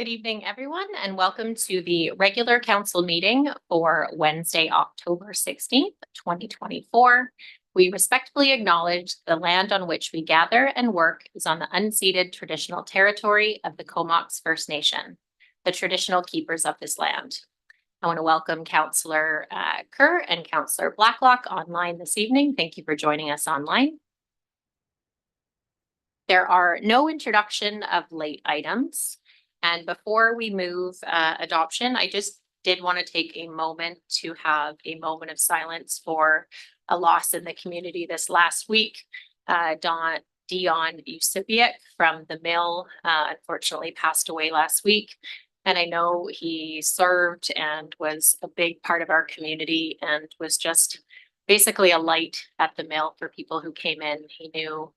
Good evening, everyone, and welcome to the regular council meeting for Wednesday, October 16th, 2024. We respectfully acknowledge the land on which we gather and work is on the unceded traditional territory of the Comox First Nation, the traditional keepers of this land. I want to welcome Councillor Kerr and Councillor Blacklock online this evening. Thank you for joining us online. There are no introduction of late items. And before we move adoption, I just did want to take a moment to have a moment of silence for a loss in the community this last week. Dion Eusebiuk from the mill unfortunately passed away last week. And I know he served and was a big part of our community and was just basically a light at the mill for people who came in. He knew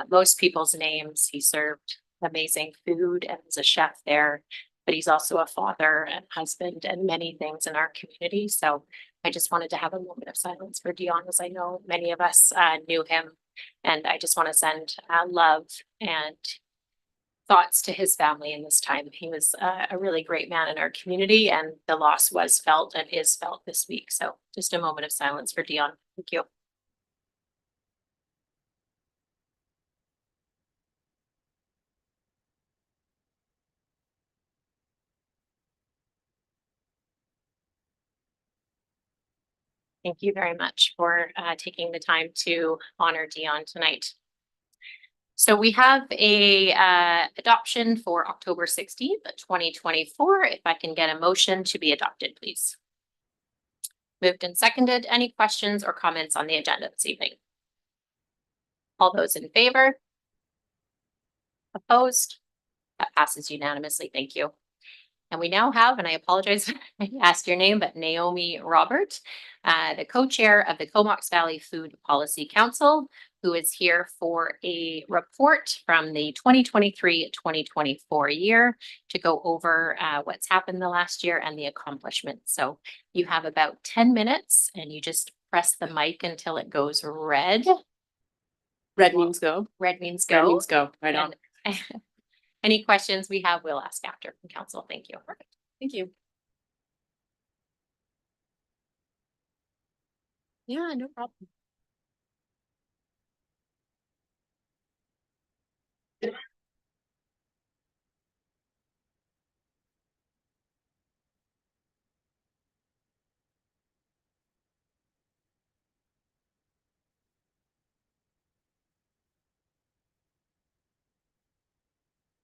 most people's names. He served amazing food and was a chef there, but he's also a father and husband and many things in our community. So I just wanted to have a moment of silence for Dion, as I know many of us knew him. And I just want to send love and thoughts to his family in this time. He was a really great man in our community, and the loss was felt and is felt this week. So just a moment of silence for Dion. Thank you. Thank you very much for taking the time to honor Dion tonight. So we have a adoption for October 16th, 2024. If I can get a motion to be adopted, please. Moved and seconded. Any questions or comments on the agenda this evening? All those in favor? Opposed? That passes unanimously. Thank you. And we now have, and I apologize if I asked your name, but Naomi Robert, the co-chair of the Comox Valley Food Policy Council, who is here for a report from the 2023-2024 year to go over what's happened the last year and the accomplishments. So you have about 10 minutes and you just press the mic until it goes red. Red means go. Red means go. Red means go. Right on. Any questions we have, we'll ask after from council. Thank you. Perfect. Thank you. Yeah, no problem.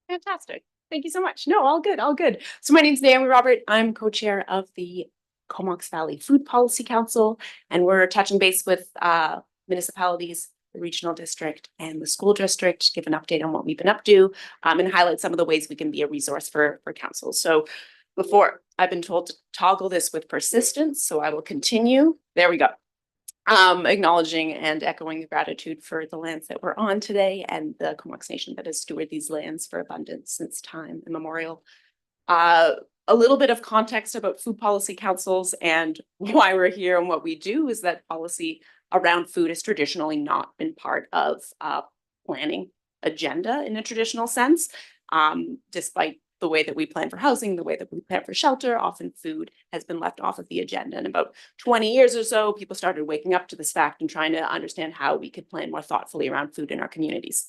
Fantastic. Thank you so much. No, all good, all good. So my name's Naomi Robert. I'm co-chair of the Comox Valley Food Policy Council, and we're touching base with municipalities, the regional district and the school district to give an update on what we've been up to and highlight some of the ways we can be a resource for council. So before, I've been told to toggle this with persistence, so I will continue. There we go. Acknowledging and echoing the gratitude for the lands that we're on today and the Comox Nation that has stewarded these lands for abundance since time immemorial. A little bit of context about food policy councils and why we're here and what we do is that policy around food has traditionally not been part of planning agenda in a traditional sense, despite the way that we plan for housing, the way that we plan for shelter, often food has been left off of the agenda. In about 20 years or so, people started waking up to this fact and trying to understand how we could plan more thoughtfully around food in our communities.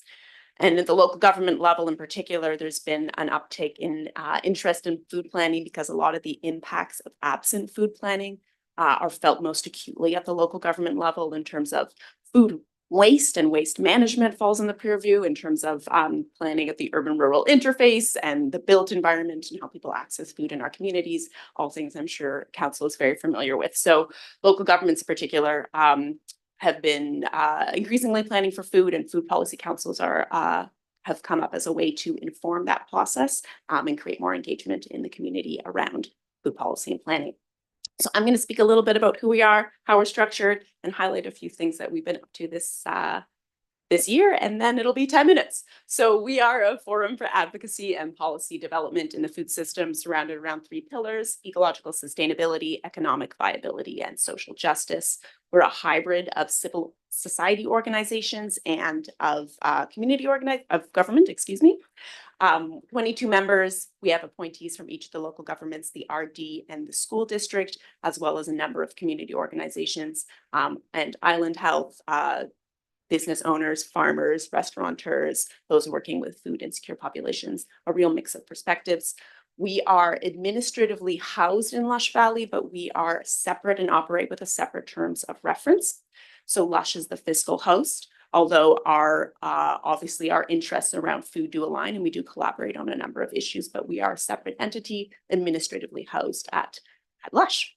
And at the local government level in particular, there's been an uptake in interest in food planning because a lot of the impacts of absent food planning are felt most acutely at the local government level in terms of food waste and waste management falls in the purview in terms of planning at the urban-rural interface and the built environment and how people access food in our communities, all things I'm sure council is very familiar with. So local governments in particular have been increasingly planning for food, and food policy councils are have come up as a way to inform that process and create more engagement in the community around food policy and planning. So I'm going to speak a little bit about who we are, how we're structured, and highlight a few things that we've been up to this year, and then it'll be 10 minutes. So we are a forum for advocacy and policy development in the food system surrounded around 3 pillars: ecological sustainability, economic viability, and social justice. We're a hybrid of civil society organizations and of government, excuse me. 22 members. We have appointees from each of the local governments, the RD and the school district, as well as a number of community organizations, and Island Health, business owners, farmers, restaurateurs, those working with food insecure populations, a real mix of perspectives. We are administratively housed in Lush Valley, but we are separate and operate with a separate terms of reference. So Lush is the fiscal host, although our obviously our interests around food do align and we do collaborate on a number of issues, but we are a separate entity administratively housed at Lush.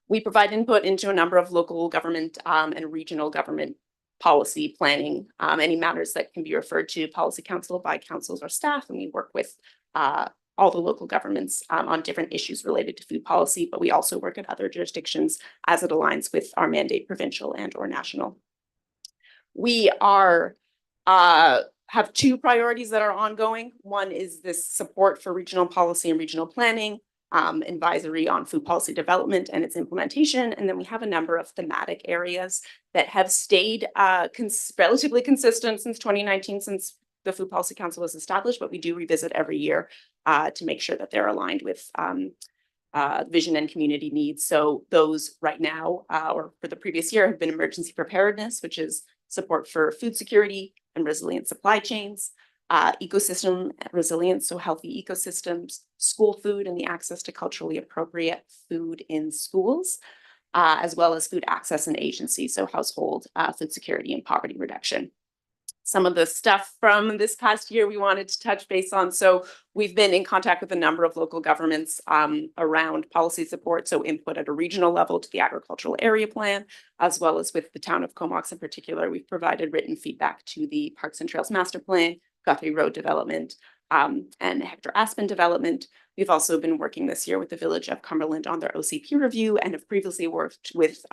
We provide input into a number of local government and regional government policy planning, any matters that can be referred to policy council by councils or staff, and we work with all the local governments on different issues related to food policy, but we also work at other jurisdictions as it aligns with our mandate, provincial and or national. We are have two priorities that are ongoing. One is this support for regional policy and regional planning, advisory on food policy development and its implementation. And then we have a number of thematic areas that have stayed relatively consistent since 2019, since the Food Policy Council was established, but we do revisit every year to make sure that they're aligned with vision and community needs. So those right now, or for the previous year, have been emergency preparedness, which is support for food security and resilient supply chains, ecosystem resilience, so healthy ecosystems, school food and the access to culturally appropriate food in schools, as well as food access and agency, so household food security and poverty reduction. Some of the stuff from this past year we wanted to touch base on. So we've been in contact with a number of local governments around policy support, so input at a regional level to the agricultural area plan, as well as with the town of Comox in particular. We've provided written feedback to the Parks and Trails Master Plan, Guthrie Road development, and Hector Aspen development. We've also been working this year with the Village of Cumberland on their OCP review and have previously worked with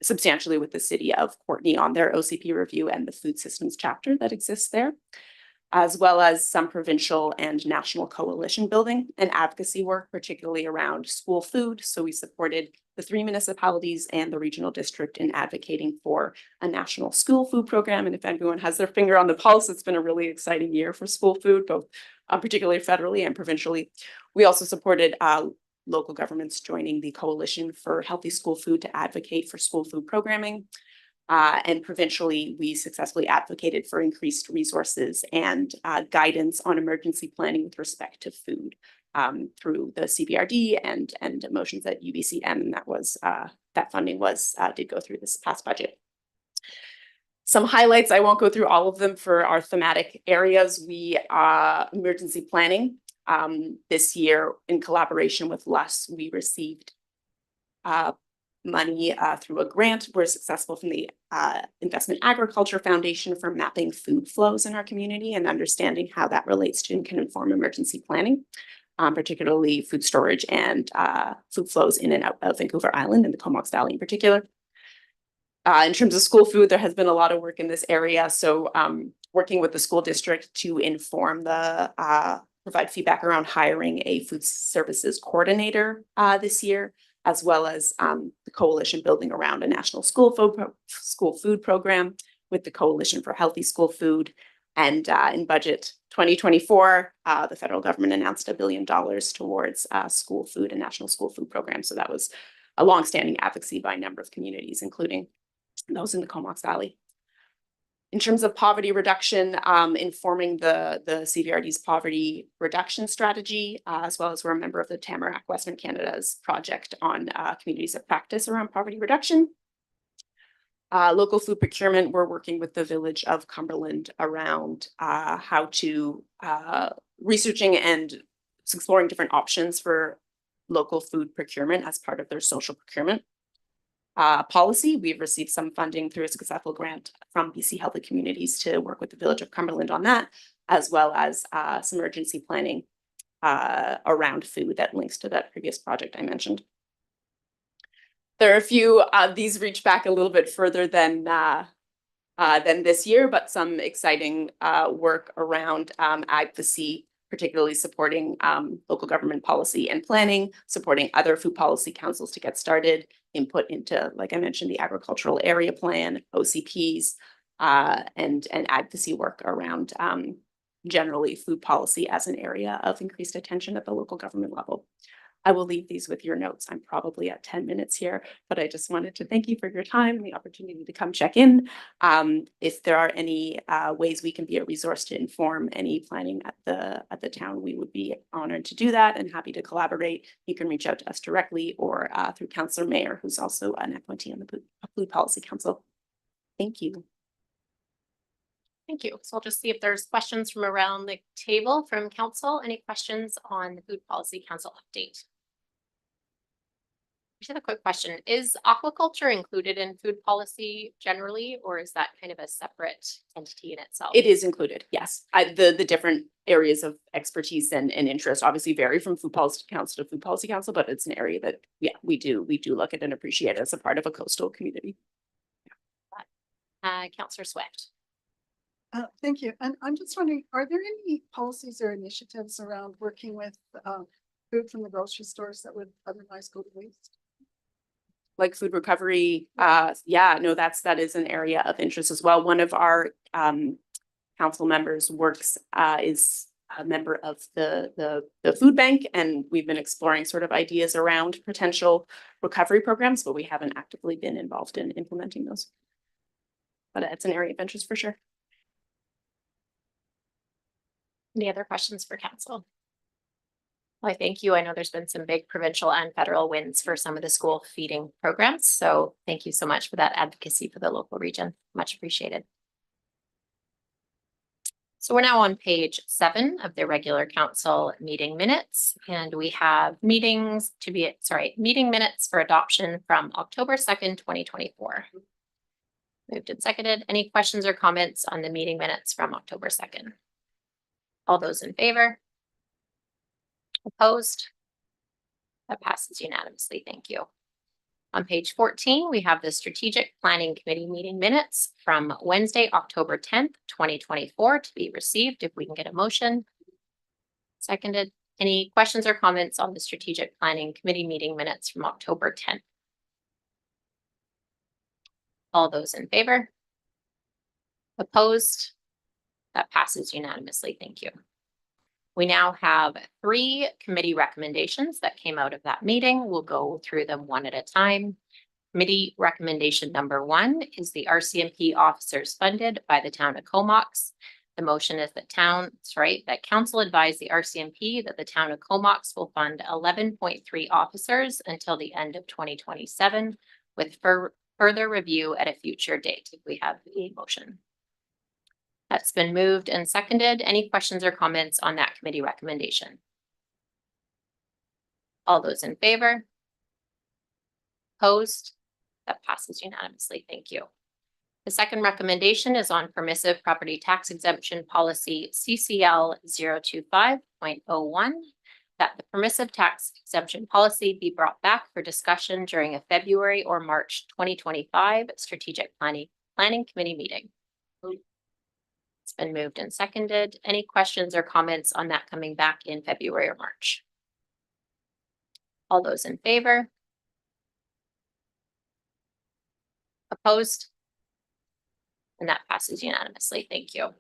substantially with the City of Courtenay on their OCP review and the food systems chapter that exists there, as well as some provincial and national coalition building and advocacy work, particularly around school food. So we supported the 3 municipalities and the regional district in advocating for a national school food program. And if anyone has their finger on the pulse, it's been a really exciting year for school food, both particularly federally and provincially. We also supported local governments joining the Coalition for Healthy School Food to advocate for school food programming. And provincially, we successfully advocated for increased resources and guidance on emergency planning with respect to food through the CBRD and motions at UBCM, and that was that funding was did go through this past budget. Some highlights, I won't go through all of them for our thematic areas. We emergency planning. This year, in collaboration with LUS, we received money through a grant. We're successful from the Investment Agriculture Foundation for mapping food flows in our community and understanding how that relates to and can inform emergency planning, particularly food storage and food flows in and out of Vancouver Island and the Comox Valley in particular. In terms of school food, there has been a lot of work in this area. So working with the school district to inform the provide feedback around hiring a food services coordinator this year, as well as the coalition building around a national school food program with the Coalition for Healthy School Food. And in budget 2024, the federal government announced $1 billion towards school food and national school food program. So that was a longstanding advocacy by a number of communities, including those in the Comox Valley. In terms of poverty reduction, informing the CVRD's poverty reduction strategy, as well as we're a member of the Tamarack Western Canada's project on communities of practice around poverty reduction. Local food procurement, we're working with the Village of Cumberland around how to researching and exploring different options for local food procurement as part of their social procurement. Policy, we've received some funding through a successful grant from BC Healthy Communities to work with the Village of Cumberland on that, as well as some emergency planning around food that links to that previous project I mentioned. There are a few, these reach back a little bit further than this year, but some exciting work around advocacy, particularly supporting local government policy and planning, supporting other food policy councils to get started, input into, like I mentioned, the agricultural area plan, OCPs, and advocacy work around generally food policy as an area of increased attention at the local government level. I will leave these with your notes. I'm probably at 10 minutes here, but I just wanted to thank you for your time and the opportunity to come check in. If there are any ways we can be a resource to inform any planning at the town, we would be honored to do that and happy to collaborate. You can reach out to us directly or through Councillor Mayer, who's also an appointee on the Food Policy Council. Thank you. Thank you. So I'll just see if there's questions from around the table from council. Any questions on the Food Policy Council update? Just have a quick question. Is aquaculture included in food policy generally, or is that kind of a separate entity in itself? It is included, yes. The different areas of expertise and interest obviously vary from Food Policy Council to Food Policy Council, but it's an area that, yeah, we do look at and appreciate as a part of a coastal community. Councillor Swift. Thank you. And I'm just wondering, are there any policies or initiatives around working with food from the grocery stores that would otherwise go to waste? Like food recovery, yeah, no, that is an area of interest as well. One of our council members works is a member of the food bank, and we've been exploring sort of ideas around potential recovery programs, but we haven't actively been involved in implementing those. But it's an area of interest for sure. Any other questions for council? Well, I thank you. I know there's been some big provincial and federal wins for some of the school feeding programs. So thank you so much for that advocacy for the local region. Much appreciated. So we're now on page 7 of the regular council meeting minutes, and we have meeting minutes for adoption from October 2nd, 2024. Moved and seconded. Any questions or comments on the meeting minutes from October 2nd? All those in favor? Opposed? That passes unanimously. Thank you. On page 14, we have the Strategic Planning Committee meeting minutes from Wednesday, October 10th, 2024 to be received. If we can get a motion. Seconded. Any questions or comments on the Strategic Planning Committee meeting minutes from October 10th? All those in favor? Opposed? That passes unanimously. Thank you. We now have 3 committee recommendations that came out of that meeting. We'll go through them one at a time. Committee recommendation number 1 is the RCMP officers funded by the town of Comox. The motion is that council advise the RCMP that the town of Comox will fund 11.3 officers until the end of 2027 with further review at a future date. If we have a motion. That's been moved and seconded. Any questions or comments on that committee recommendation? All those in favor? Opposed? That passes unanimously. Thank you. The second recommendation is on permissive property tax exemption policy CCL 025.01, that the permissive tax exemption policy be brought back for discussion during a February or March 2025 strategic planning committee meeting. It's been moved and seconded. Any questions or comments on that coming back in February or March? All those in favor? Opposed? And that passes unanimously. Thank you.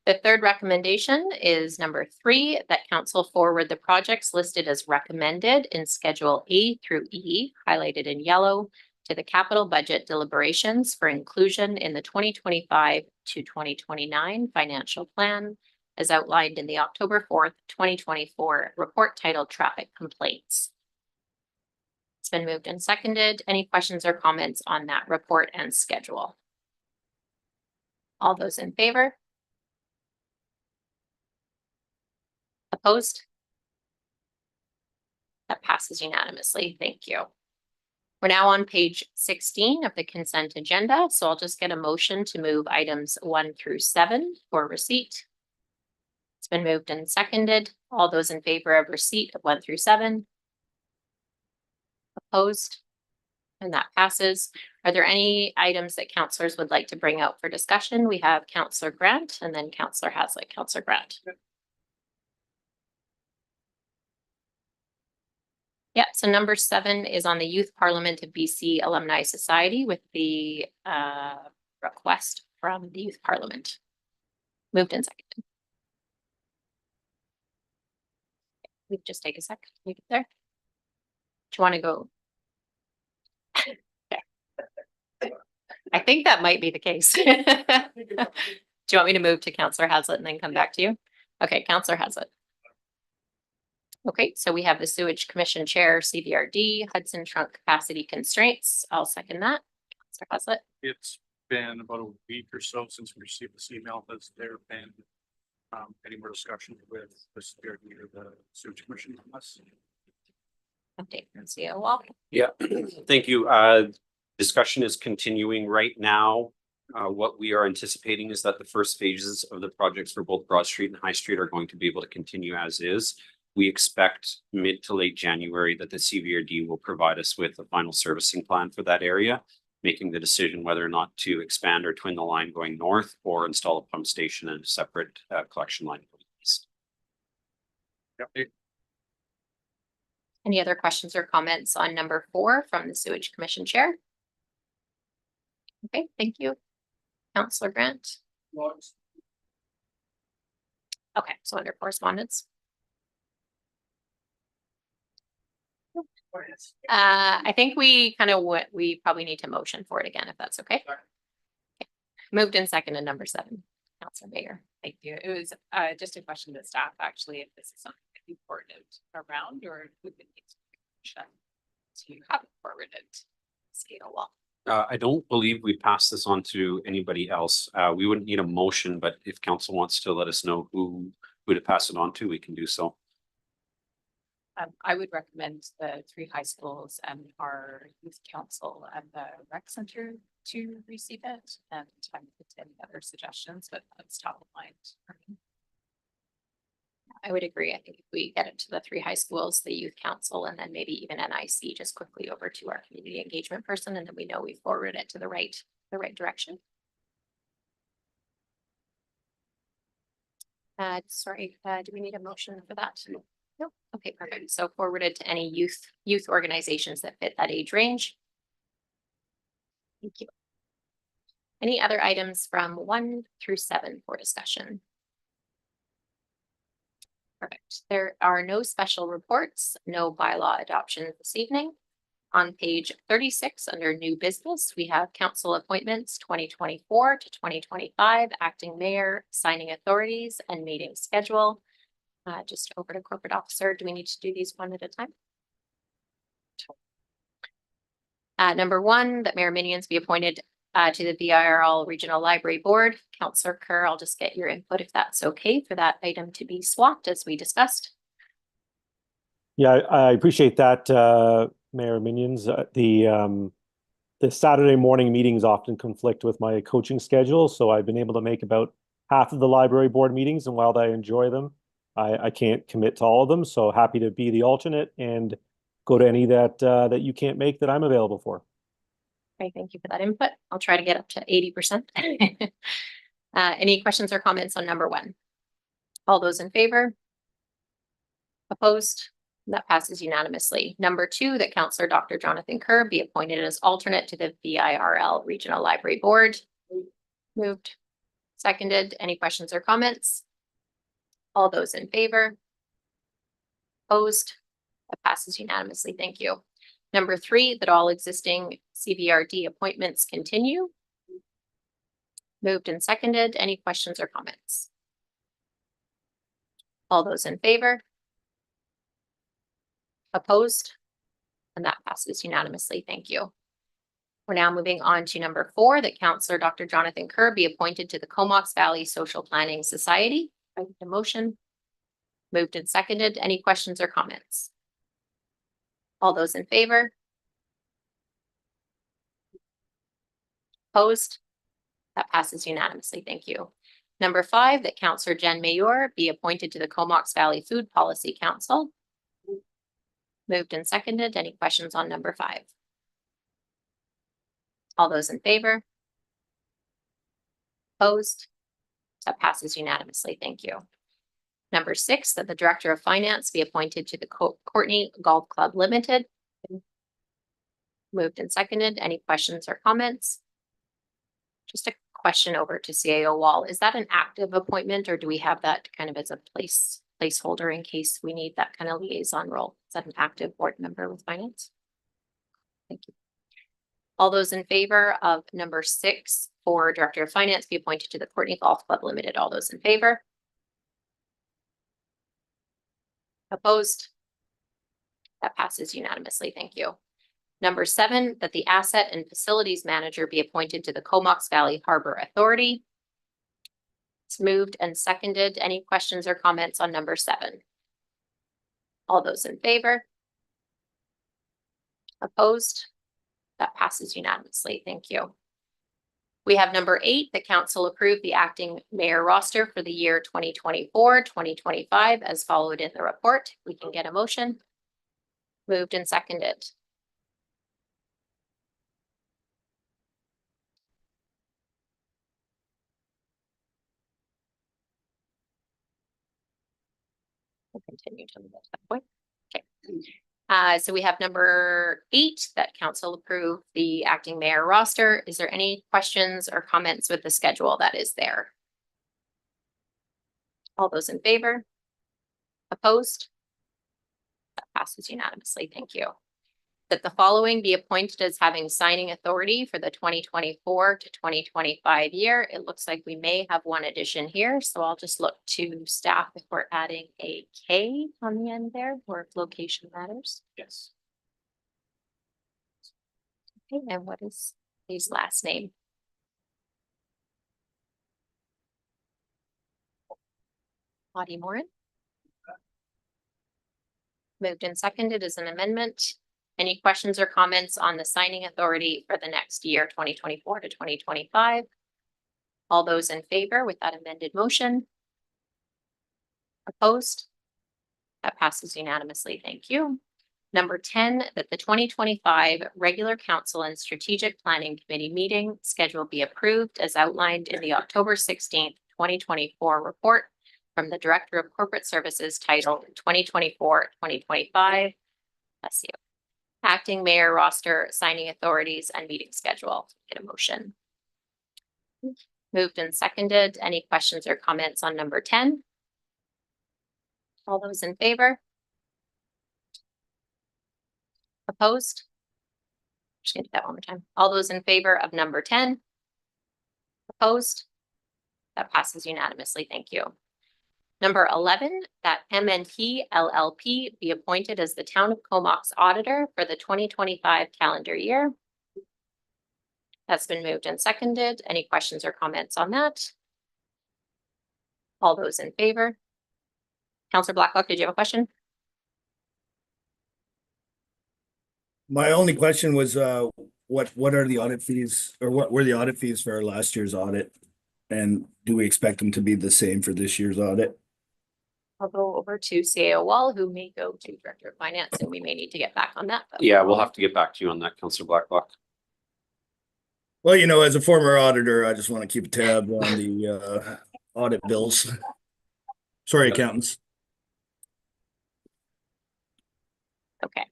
The third recommendation is number 3, that council forward the projects listed as recommended in Schedule A through E, highlighted in yellow, to the capital budget deliberations for inclusion in the 2025 to 2029 financial plan, as outlined in the October 4th, 2024 report titled Traffic Complaints. It's been moved and seconded. Any questions or comments on that report and schedule? All those in favor? Opposed? That passes unanimously. Thank you. We're now on page 16 of the consent agenda, so I'll just get a motion to move items 1 through 7 for receipt. It's been moved and seconded. All those in favor of receipt of 1 through 7? Opposed? And that passes. Are there any items that councillors would like to bring out for discussion? We have Councillor Grant and then Councillor Haslett. Councillor Grant. Yeah, so number 7 is on the Youth Parliament of BC Alumni Society with the request from the Youth Parliament. Moved and seconded. We can just take a sec. You get there? Do you want to go? Okay. I think that might be the case. Do you want me to move to Counselor Hazlet and then come back to you? Okay, Counselor Hazlet. Okay, so we have the Sewage Commission Chair, CVRD, Hudson Trunk Capacity Constraints. I'll second that. Counselor Hazlet. It's been about a week or so since we received this email. Has there been any more discussion with the security or the sewage commission on this? Update from CEO Wall. Yeah, thank you. Discussion is continuing right now. What we are anticipating is that the first phases of the projects for both Broad Street and High Street are going to be able to continue as is. We expect mid to late January that the CVRD will provide us with a final servicing plan for that area, making the decision whether or not to expand or twin the line going north or install a pump station and a separate collection line going east. Yep. Any other questions or comments on number 4 from the Sewage Commission Chair? Okay, thank you. Counselor Grant. Okay, so under correspondence. I think we probably need to motion for it again, if that's okay. Okay. Moved in second and number 7, Counselor Baker. Thank you. It was just a question to staff, actually, if this is something that you forwarded around or if we would need to have it forwarded. CEO Wall. I don't believe we passed this on to anybody else. We wouldn't need a motion, but if council wants to let us know who to pass it on to, we can do so. I would recommend the 3 high schools and our youth council and the rec center to receive it, and I'm open to any other suggestions, but that's top of mind for me. I would agree. I think if we get it to the 3 high schools, the youth council, and then maybe even NIC just quickly over to our community engagement person, and then we know we forwarded it to the right direction. Sorry, do we need a motion for that? No. Okay, perfect. So forwarded to any youth organizations that fit that age range. Thank you. Any other items from 1 through 7 for discussion? Perfect. There are no special reports, no bylaw adoption this evening. On page 36, under new business, we have council appointments 2024 to 2025, acting mayor, signing authorities, and meeting schedule. Just over to corporate officer. Do we need to do these one at a time? Number 1, that Mayor Minions be appointed to the VIRL Regional Library Board. Councillor Kerr, I'll just get your input if that's okay for that item to be swapped as we discussed. Yeah, I appreciate that, Mayor Minions. The Saturday morning meetings often conflict with my coaching schedule, so I've been able to make about half of the library board meetings, and while I enjoy them, I can't commit to all of them. So happy to be the alternate and go to any that you can't make that I'm available for. Great, thank you for that input. I'll try to get up to 80%. Any questions or comments on number 1? All those in favor? Opposed? That passes unanimously. Number 2, that Councillor Dr. Jonathan Kerr be appointed as alternate to the VIRL Regional Library Board. Moved. Seconded. Any questions or comments? All those in favor? Opposed? That passes unanimously. Thank you. Number 3, that all existing CVRD appointments continue. Moved and seconded. Any questions or comments? All those in favor? Opposed? And that passes unanimously. Thank you. We're now moving on to number 4, that Councillor Dr. Jonathan Kerr be appointed to the Comox Valley Social Planning Society. I need a motion. Moved and seconded. Any questions or comments? All those in favor? Opposed? That passes unanimously. Thank you. Number 5, that Councillor Jen Mayor be appointed to the Comox Valley Food Policy Council. Moved and seconded. Any questions on number 5? All those in favor? Opposed? That passes unanimously. Thank you. Number 6, that the Director of Finance be appointed to the Courtney Golf Club Limited. Moved and seconded. Any questions or comments? Just a question over to CAO Wall. Is that an active appointment or do we have that kind of as a placeholder in case we need that kind of liaison role. Is that an active board member with finance? Thank you. All those in favor of number 6 for Director of Finance be appointed to the Courtney Golf Club Limited. All those in favor? Opposed? That passes unanimously. Thank you. Number 7, that the Asset and Facilities Manager be appointed to the Comox Valley Harbor Authority. It's moved and seconded. Any questions or comments on number 7? All those in favor? Opposed? That passes unanimously. Thank you. We have number 8, the council approved the acting mayor roster for the year 2024-2025 as followed in the report. We can get a motion. Moved and seconded. We'll continue to that point. Okay. So we have number 8, that council approve the acting mayor roster. Is there any questions or comments with the schedule that is there? All those in favor? Opposed? That passes unanimously. Thank you. That the following be appointed as having signing authority for the 2024 to 2025 year. It looks like we may have one addition here, so I'll just look to staff if we're adding a K on the end there, or if location matters. Yes. Okay, and what is his last name? Audie Morin. Moved and seconded as an amendment. Any questions or comments on the signing authority for the next year, 2024 to 2025? All those in favor with that amended motion? Opposed? That passes unanimously. Thank you. Number 10, that the 2025 regular council and strategic planning committee meeting schedule be approved as outlined in the October 16th, 2024 report from the Director of Corporate Services titled 2024-2025. Bless you. Acting mayor roster, signing authorities, and meeting schedule. Get a motion. Moved and seconded. Any questions or comments on number 10? All those in favor? Opposed? Just gonna do that one more time. All those in favor of number 10? Opposed? That passes unanimously. Thank you. Number 11, that MNP LLP be appointed as the Town of Comox Auditor for the 2025 calendar year. That's been moved and seconded. Any questions or comments on that? All those in favor? Councillor Blacklock, did you have a question? My only question was, what are the audit fees, or what were the audit fees for our last year's audit? And do we expect them to be the same for this year's audit? I'll go over to CAO Wall, who may go to Director of Finance, and we may need to get back on that. But Yeah, we'll have to get back to you on that, Councillor Blacklock. Well, as a former auditor, I just want to keep a tab on the audit bills. Sorry, accountants. Okay.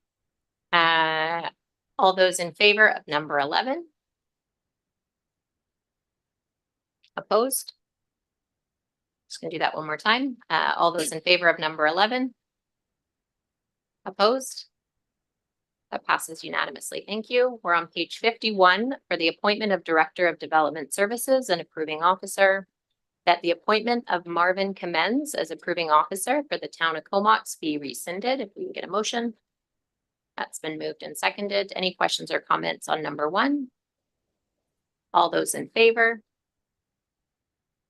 All those in favor of number 11? Opposed? Just gonna do that one more time. All those in favor of number 11? Opposed? That passes unanimously. Thank you. We're on page 51 for the appointment of Director of Development Services and Approving Officer. That the appointment of Marvin Commends as Approving Officer for the Town of Comox be rescinded. If we can get a motion. That's been moved and seconded. Any questions or comments on number 1? All those in favor?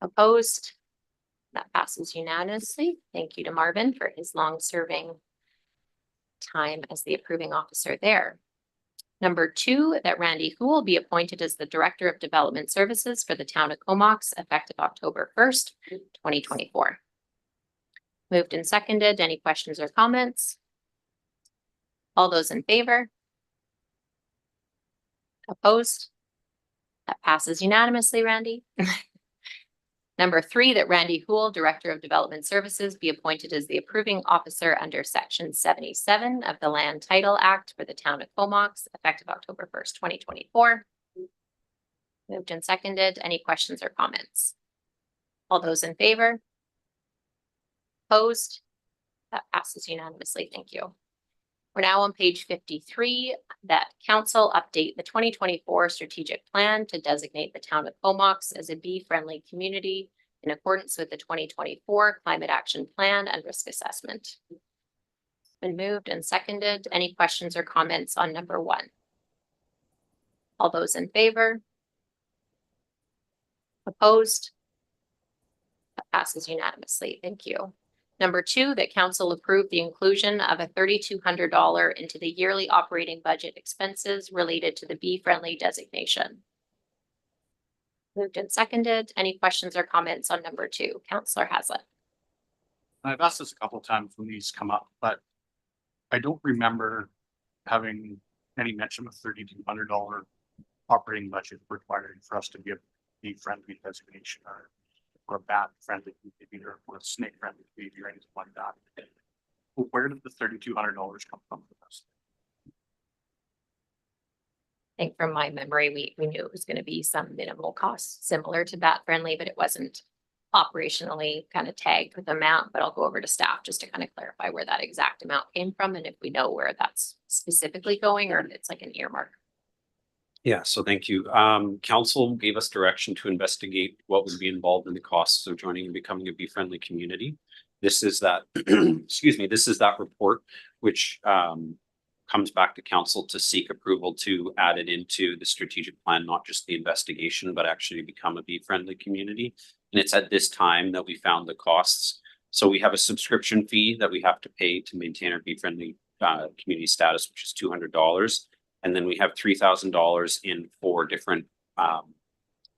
Opposed? That passes unanimously. Thank you to Marvin for his long-serving time as the approving officer there. Number 2, that Randy Houle be appointed as the Director of Development Services for the Town of Comox effective October 1st, 2024. Moved and seconded. Any questions or comments? All those in favor? Opposed? That passes unanimously, Randy. Number 3, that Randy Houle, Director of Development Services, be appointed as the approving officer under Section 77 of the Land Title Act for the Town of Comox, effective October 1st, 2024. Moved and seconded. Any questions or comments? All those in favor? Opposed? That passes unanimously. Thank you. We're now on page 53, that council update the 2024 strategic plan to designate the town of Comox as a bee-friendly community in accordance with the 2024 climate action plan and risk assessment. Been moved and seconded. Any questions or comments on number 1? All those in favor? Opposed? That passes unanimously. Thank you. Number 2, that council approve the inclusion of a $3,200 into the yearly operating budget expenses related to the bee-friendly designation. Moved and seconded. Any questions or comments on number 2? Councillor Hazlet. I've asked this a couple of times when these come up, but I don't remember having any mention of $3,200 operating budget required for us to give the friendly designation or bat friendly behavior or snake friendly behavior or anything like that. Well, where did the $3,200 come from for this? I think from my memory, we knew it was going to be some minimal cost similar to bat friendly, but it wasn't operationally kind of tagged with amount, but I'll go over to staff just to kind of clarify where that exact amount came from and if we know where that's specifically going or if it's like an earmark. Yeah, so thank you. Council gave us direction to investigate what would be involved in the costs of joining and becoming a bee-friendly community. This is that, excuse me, this is that report, which comes back to council to seek approval to add it into the strategic plan, not just the investigation, but actually become a bee-friendly community. And it's at this time that we found the costs. So we have a subscription fee that we have to pay to maintain our bee-friendly community status, which is $200. And then we have $3,000 in 4 different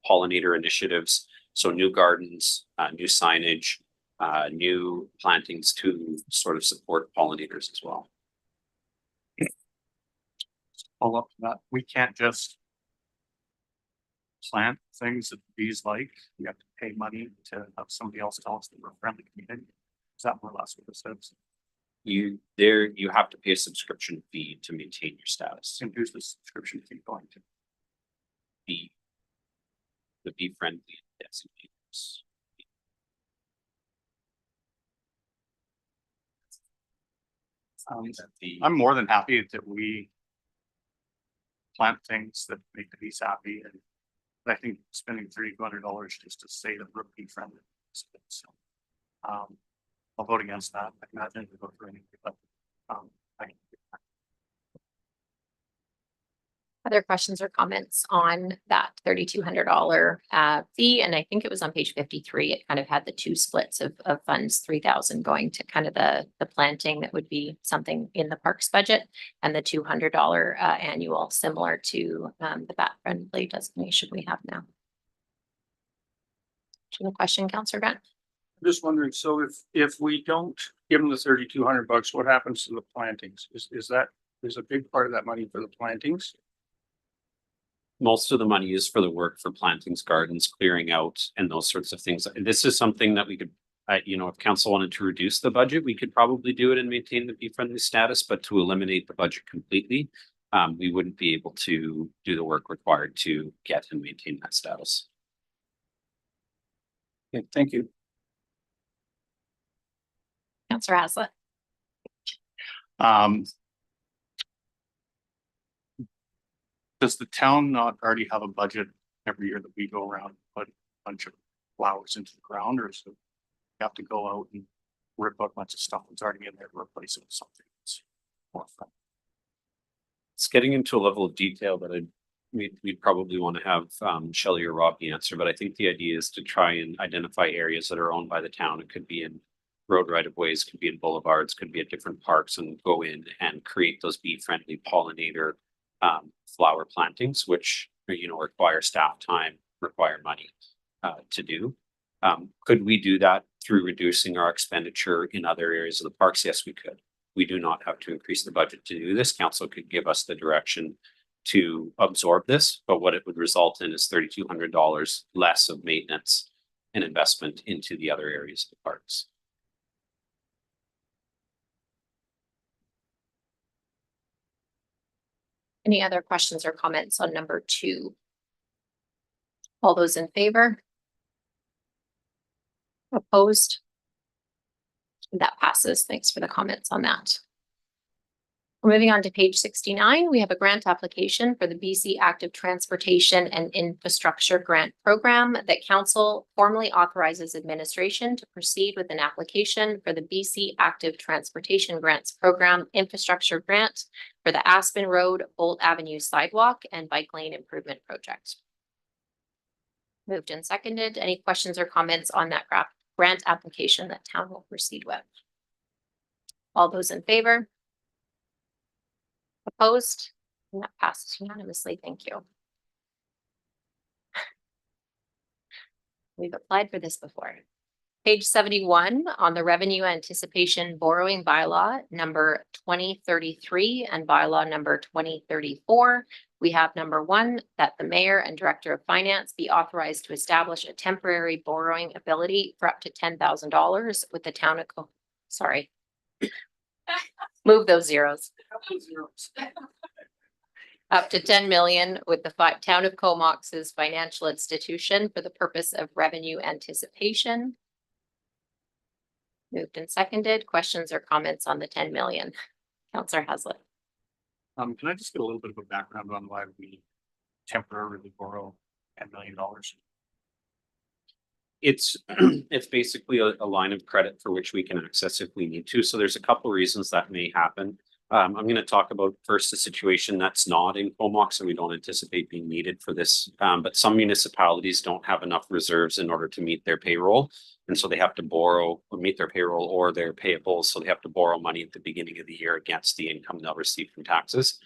pollinator initiatives. So new gardens, new signage, new plantings to sort of support pollinators as well. Follow up to that. We can't just plant things that the bees like. We have to pay money to have somebody else tell us that we're a friendly community. Is that more or less what this is? You have to pay a subscription fee to maintain your status. And who's the subscription fee going to? The bee-friendly designators. I'm more than happy that we plant things that make the bees happy, and I think spending $3,200 just to say that we're bee friendly. So, I'll vote against that. I can imagine to vote for anything, but Other questions or comments on that $3,200 fee? And I think it was on page 53. It kind of had the 2 splits of funds, 3,000 going to kind of the planting that would be something in the parks budget, and the $200 annual, similar to the bat friendly designation we have now. Do you have a question, Councillor Grant? I'm just wondering, so if we don't give them the $3,200, what happens to the plantings? Is that, there's a big part of that money for the plantings? Most of the money is for the work for plantings, gardens, clearing out, and those sorts of things. This is something that we could, if council wanted to reduce the budget, we could probably do it and maintain the bee-friendly status, but to eliminate the budget completely, we wouldn't be able to do the work required to get and maintain that status. Okay, thank you. Councillor Hazlet. Does the town not already have a budget every year that we go around and put a bunch of flowers into the ground, or so you have to go out and rip out a bunch of stuff that's already in there to replace it with something that's more fun? It's getting into a level of detail that we'd probably want to have Shelley or Robbie answer, but I think the idea is to try and identify areas that are owned by the town. It could be in road right of ways, could be in boulevards, could be at different parks, and go in and create those bee-friendly pollinator flower plantings, which require staff time, require money to do. Could we do that through reducing our expenditure in other areas of the parks? Yes, we could. We do not have to increase the budget to do this. Council could give us the direction to absorb this, but what it would result in is $3,200 less of maintenance and investment into the other areas of the parks. Any other questions or comments on number 2? All those in favor? Opposed? That passes. Thanks for the comments on that. We're moving on to page 69. We have a grant application for the BC Active Transportation and Infrastructure Grant Program that council formally authorizes administration to proceed with an application for the BC Active Transportation Grants Program Infrastructure Grant for the Aspen Road, Bolt Avenue Sidewalk and Bike Lane Improvement Project. Moved and seconded. Any questions or comments on that grant application that town will proceed with? All those in favor? Opposed? And that passes unanimously. Thank you. We've applied for this before. Page 71 on the revenue anticipation borrowing bylaw number 2033 and bylaw number 2034. We have number 1, that the mayor and director of finance be authorized to establish a temporary borrowing ability for up to $10,000 with the town of sorry. Move those zeros. Up to 10 million with the town of Comox's financial institution for the purpose of revenue anticipation. Moved and seconded. Questions or comments on the 10 million? Councillor Haslett. Can I just get a little bit of a background on why we temporarily borrow $10 million? It's basically a line of credit for which we can access if we need to. So there's a couple of reasons that may happen. I'm going to talk about first a situation that's not in Comox and we don't anticipate being needed for this. But some municipalities don't have enough reserves in order to meet their payroll. And so they have to borrow or meet their payroll or their payables. So they have to borrow money at the beginning of the year against the income they'll receive from taxes.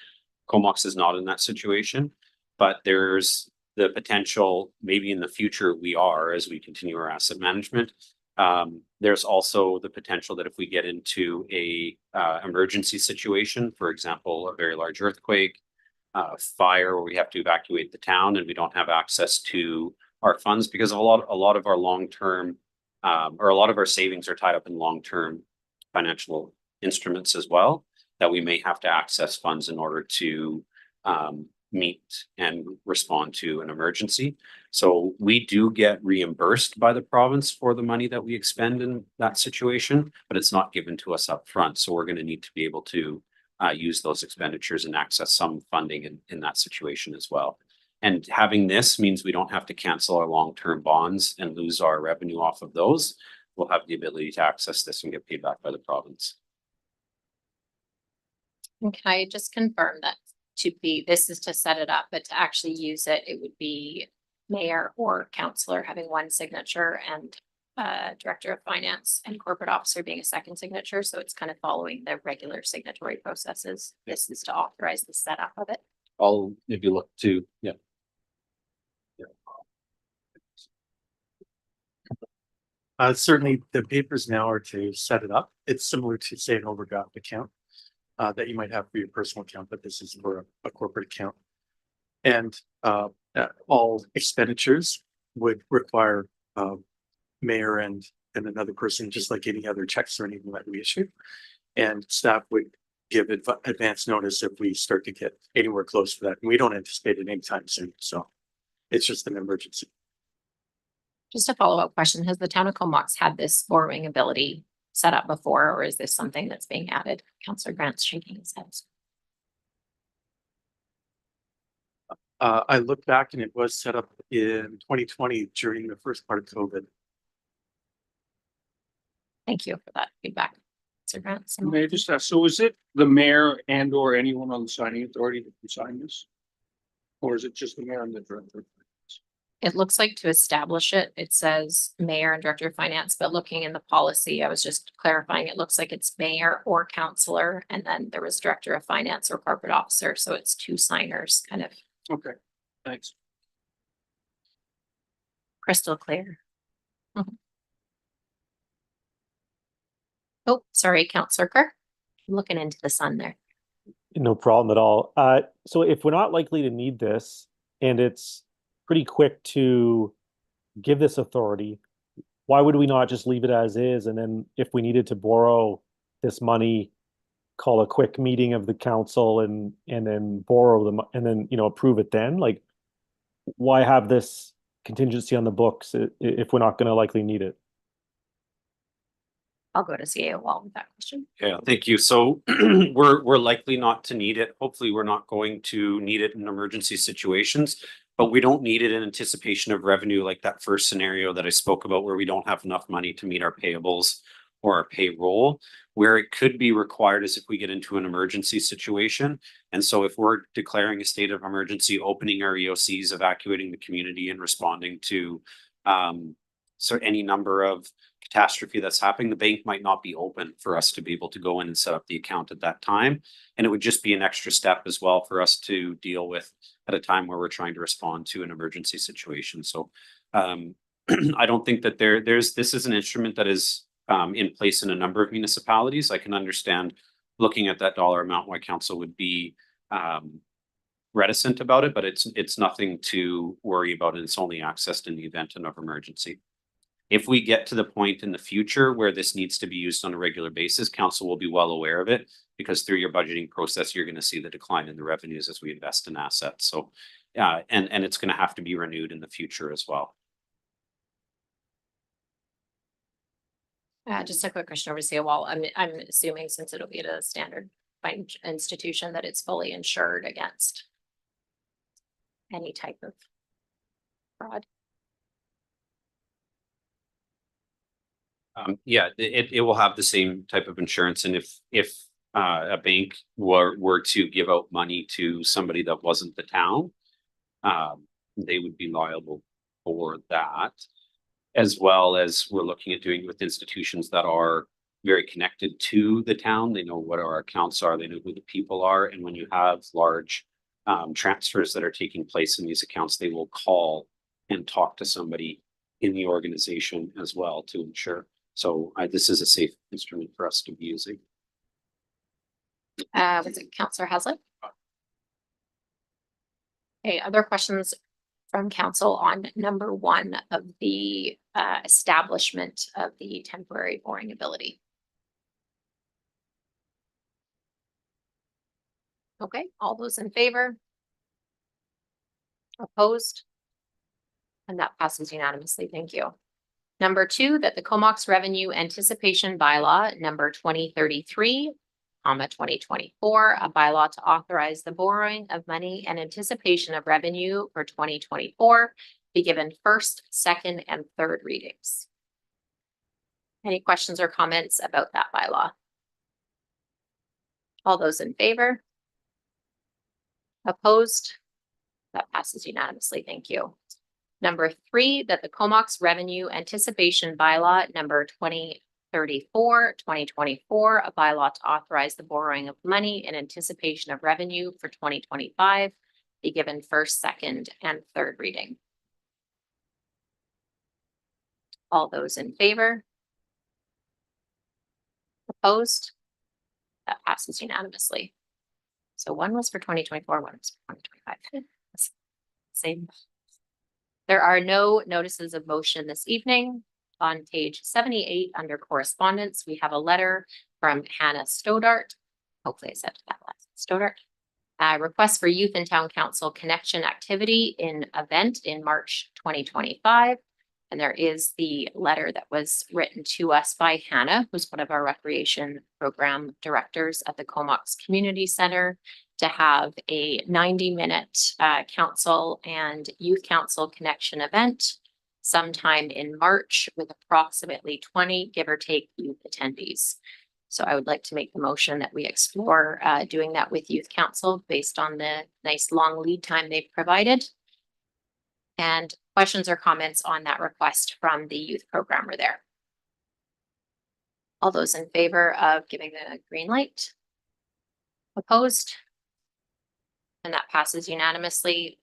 Comox is not in that situation, but there's the potential, maybe in the future we are, as we continue our asset management. There's also the potential that if we get into a emergency situation, for example, a very large earthquake, fire where we have to evacuate the town and we don't have access to our funds because a lot of our long-term or a lot of our savings are tied up in long-term financial instruments as well, that we may have to access funds in order to meet and respond to an emergency. So we do get reimbursed by the province for the money that we expend in that situation, but it's not given to us up front. So we're going to need to be able to use those expenditures and access some funding in that situation as well. And having this means we don't have to cancel our long-term bonds and lose our revenue off of those. We'll have the ability to access this and get paid back by the province. And can I just confirm that this is to set it up, but to actually use it, it would be mayor or councillor having one signature and director of finance and corporate officer being a second signature. So it's kind of following the regular signatory processes. This is to authorize the setup of it. I'll maybe look to, yeah. Certainly the papers now are to set it up. It's similar to say an overdraft account that you might have for your personal account, but this is for a corporate account. And all expenditures would require mayor and another person, just like any other checks or anything that we issue. And staff would give advance notice if we start to get anywhere close to that. And we don't anticipate it anytime soon. So it's just an emergency. Just a follow-up question. Has the town of Comox had this borrowing ability set up before, or is this something that's being added? Councillor Grant's shaking his head. I looked back and it was set up in 2020 during the first part of COVID. Thank you for that feedback. Councillor Grant. May I just ask, so is it the mayor and or anyone on the signing authority that can sign this? Or is it just the mayor and the director? It looks like to establish it, it says mayor and director of finance, but looking in the policy, I was just clarifying, it looks like it's mayor or councillor, and then there was director of finance or corporate officer. So it's 2 signers, kind of Okay, thanks. crystal clear. Oh, sorry, Councillor Kerr. I'm looking into the sun there. No problem at all. So if we're not likely to need this and it's pretty quick to give this authority, why would we not just leave it as is? And then if we needed to borrow this money, call a quick meeting of the council and then borrow them and then, approve it then? Like, why have this contingency on the books if we're not going to likely need it? I'll go to CAO Wall with that question. Yeah, thank you. So we're likely not to need it. Hopefully, we're not going to need it in emergency situations, but we don't need it in anticipation of revenue like that first scenario that I spoke about where we don't have enough money to meet our payables or our payroll. Where it could be required is if we get into an emergency situation. And so if we're declaring a state of emergency, opening our EOCs, evacuating the community and responding to so any number of catastrophe that's happening, the bank might not be open for us to be able to go in and set up the account at that time. And it would just be an extra step as well for us to deal with at a time where we're trying to respond to an emergency situation. So I don't think that this is an instrument that is in place in a number of municipalities. I can understand looking at that dollar amount why council would be reticent about it, but it's nothing to worry about, and it's only accessed in the event of emergency. If we get to the point in the future where this needs to be used on a regular basis, council will be well aware of it, because through your budgeting process, you're going to see the decline in the revenues as we invest in assets. So, and it's going to have to be renewed in the future as well. Just a quick question over to CAO Wall. I'm assuming since it'll be at a standard financial institution that it's fully insured against any type of fraud. Yeah, it will have the same type of insurance, and if a bank were to give out money to somebody that wasn't the town, they would be liable for that, as well as we're looking at doing with institutions that are very connected to the town. They know what our accounts are, they know who the people are, and when you have large transfers that are taking place in these accounts, they will call and talk to somebody in the organization as well to ensure. So this is a safe instrument for us to be using. Was it Councillor Haslett? Okay, other questions from council on number 1 of the establishment of the temporary borrowing ability? Okay, all those in favor? Opposed? And that passes unanimously. Thank you. Number 2, that the Comox Revenue Anticipation Bylaw number 2033, 2024, a bylaw to authorize the borrowing of money in anticipation of revenue for 2024, be given first, second, and third readings. Any questions or comments about that bylaw? All those in favor? Opposed? That passes unanimously. Thank you. Number 3, that the Comox Revenue Anticipation Bylaw number 2034, 2024, a bylaw to authorize the borrowing of money in anticipation of revenue for 2025, be given first, second, and third reading. All those in favor? Opposed? That passes unanimously. So one was for 2024, one was for 2025. Same. There are no notices of motion this evening. On page 78 under correspondence, we have a letter from Hannah Stodart. Hopefully I said that last. Stodart. Request for Youth and Town Council connection activity in event in March 2025. And there is the letter that was written to us by Hannah, who's one of our recreation program directors at the Comox Community Center, to have a 90-minute council and youth council connection event sometime in March with approximately 20, give or take, youth attendees. So I would like to make the motion that we explore doing that with youth council based on the nice long lead time they've provided. And questions or comments on that request from the youth programmer there? All those in favor of giving the green light? Opposed? And that passes unanimously.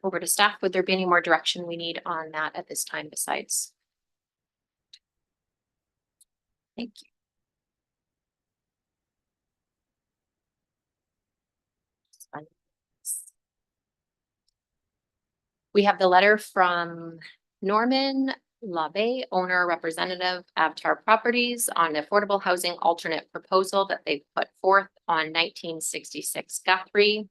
Over to staff. Would there be any more direction we need on that at this time besides? Thank you. We have the letter from Norman Labe, owner representative Avatar Properties, on the affordable housing alternate proposal that they put forth on 1966 Guthrie.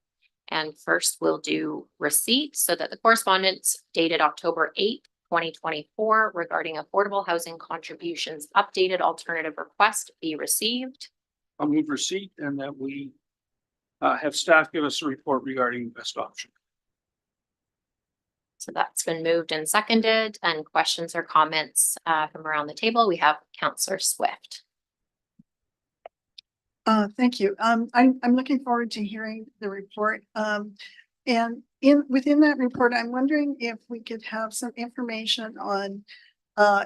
And first we'll do receipt so that the correspondence dated October 8th, 2024 regarding affordable housing contributions updated alternative request be received. I'll move receipt and that we have staff give us a report regarding best option. So that's been moved and seconded, and questions or comments from around the table. We have Councillor Swift. Thank you. I'm looking forward to hearing the report. And within that report, I'm wondering if we could have some information on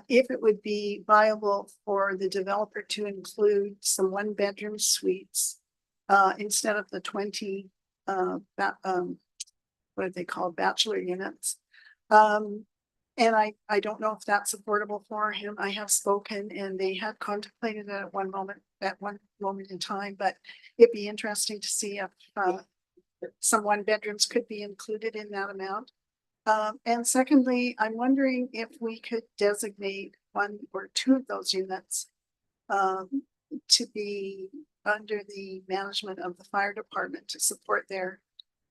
if it would be viable for the developer to include some one-bedroom suites instead of the 20 what are they called, bachelor units. And I don't know if that's affordable for him. I have spoken and they had contemplated it at one moment in time, but it'd be interesting to see if some one bedrooms could be included in that amount. And secondly, I'm wondering if we could designate one or two of those units to be under the management of the fire department to support their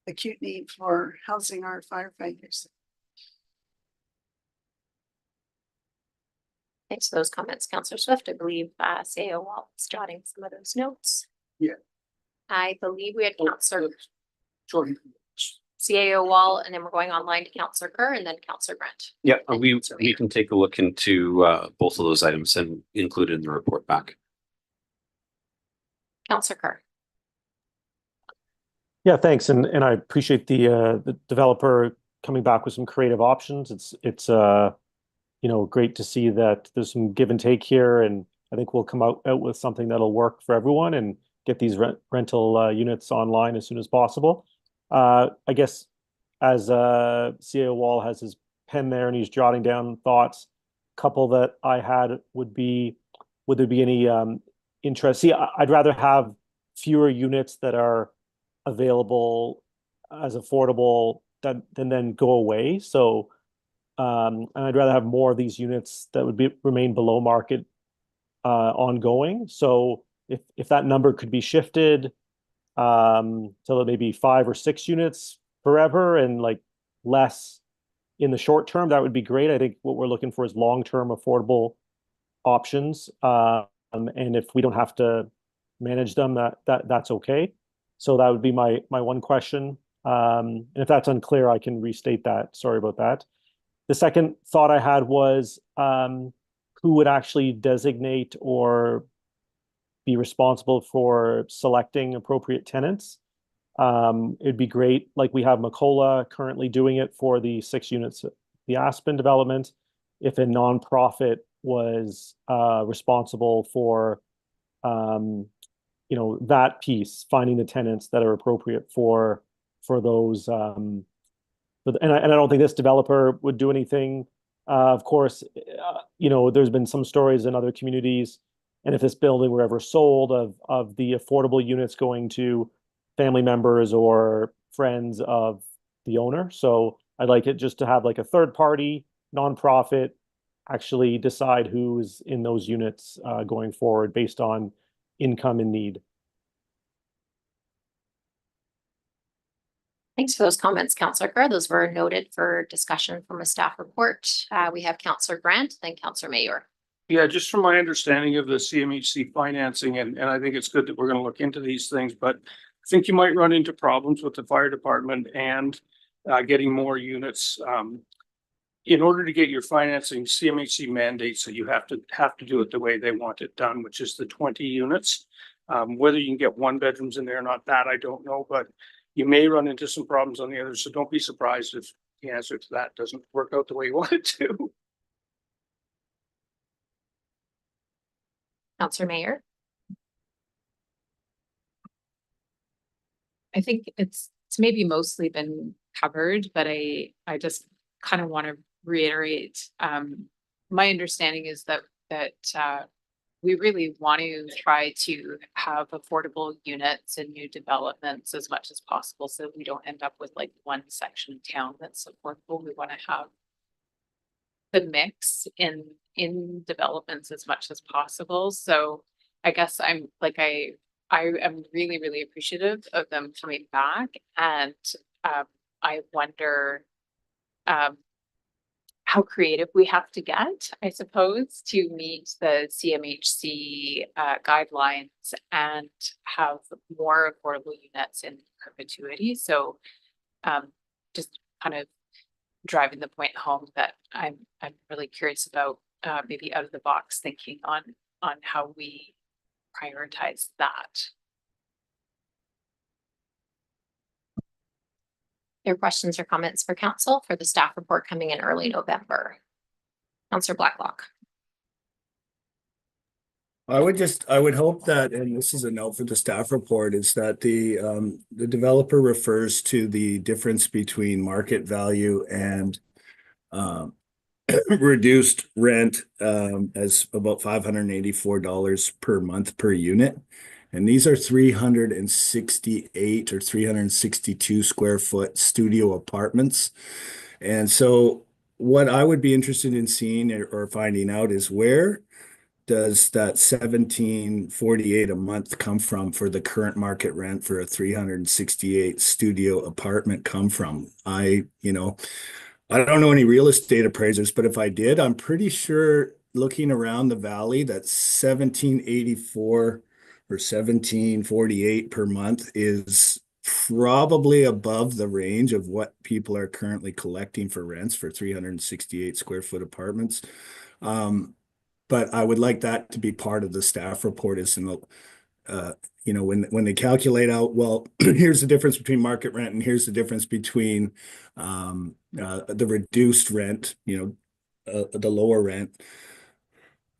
acute need for housing our firefighters. Thanks for those comments, Councillor Swift. I believe CAO Wall is jotting some of those notes. Yeah. I believe we had Councillor Jordan. CAO Wall, and then we're going online to Councillor Kerr and then Councillor Grant. Yeah, we can take a look into both of those items and include it in the report back. Councillor Kerr. Yeah, thanks. And I appreciate the developer coming back with some creative options. It's you know, great to see that there's some give and take here, and I think we'll come out with something that'll work for everyone and get these rental units online as soon as possible. I guess as CAO Wall has his pen there and he's jotting down thoughts, couple that I had would be, would there be any interest? See, I'd rather have fewer units that are available as affordable than then go away. So and I'd rather have more of these units that would remain below market ongoing. So if that number could be shifted to maybe 5 or 6 units forever and like less in the short term, that would be great. I think what we're looking for is long-term affordable options. And if we don't have to manage them, that's okay. So that would be my one question. And if that's unclear, I can restate that. Sorry about that. The second thought I had was who would actually designate or be responsible for selecting appropriate tenants. It'd be great, like we have Macola currently doing it for the 6 units, the Aspen development, if a nonprofit was responsible for you know, that piece, finding the tenants that are appropriate for those and I don't think this developer would do anything. Of course, you know, there's been some stories in other communities, and if this building were ever sold of the affordable units going to family members or friends of the owner. So I'd like it just to have like a third party nonprofit actually decide who's in those units going forward based on income and need. Thanks for those comments, Councillor Kerr. Those were noted for discussion from a staff report. We have Councillor Grant, then Councillor Mayor. Yeah, just from my understanding of the CMHC financing, and I think it's good that we're going to look into these things, but I think you might run into problems with the fire department and getting more units. In order to get your financing, CMHC mandates that you have to do it the way they want it done, which is the 20 units. Whether you can get one bedrooms in there or not, that I don't know, but you may run into some problems on the others. So don't be surprised if the answer to that doesn't work out the way you want it to. Councillor Mayor. I think it's maybe mostly been covered, but I just kind of want to reiterate, my understanding is that we really want to try to have affordable units and new developments as much as possible, so we don't end up with like one section of town that's affordable. We want to have the mix in developments as much as possible. So I guess I'm like, I am really, really appreciative of them coming back, and I wonder how creative we have to get, I suppose, to meet the CMHC guidelines and have more affordable units in perpetuity. So just kind of driving the point home that I'm really curious about maybe out of the box thinking on how we prioritize that. Your questions or comments for council for the staff report coming in early November? Councillor Blacklock. I would hope that, and this is a note for the staff report, is that the developer refers to the difference between market value and reduced rent as about $584 per month per unit. And these are 368 or 362 square foot studio apartments. And so what I would be interested in seeing or finding out is where does that 1748 a month come from for the current market rent for a 368 studio apartment come from? I don't know any real estate appraisers, but if I did, I'm pretty sure looking around the valley that 1784 or 1748 per month is probably above the range of what people are currently collecting for rents for 368 square foot apartments. But I would like that to be part of the staff report is in the, when they calculate out, well, here's the difference between market rent and here's the difference between the reduced rent, the lower rent.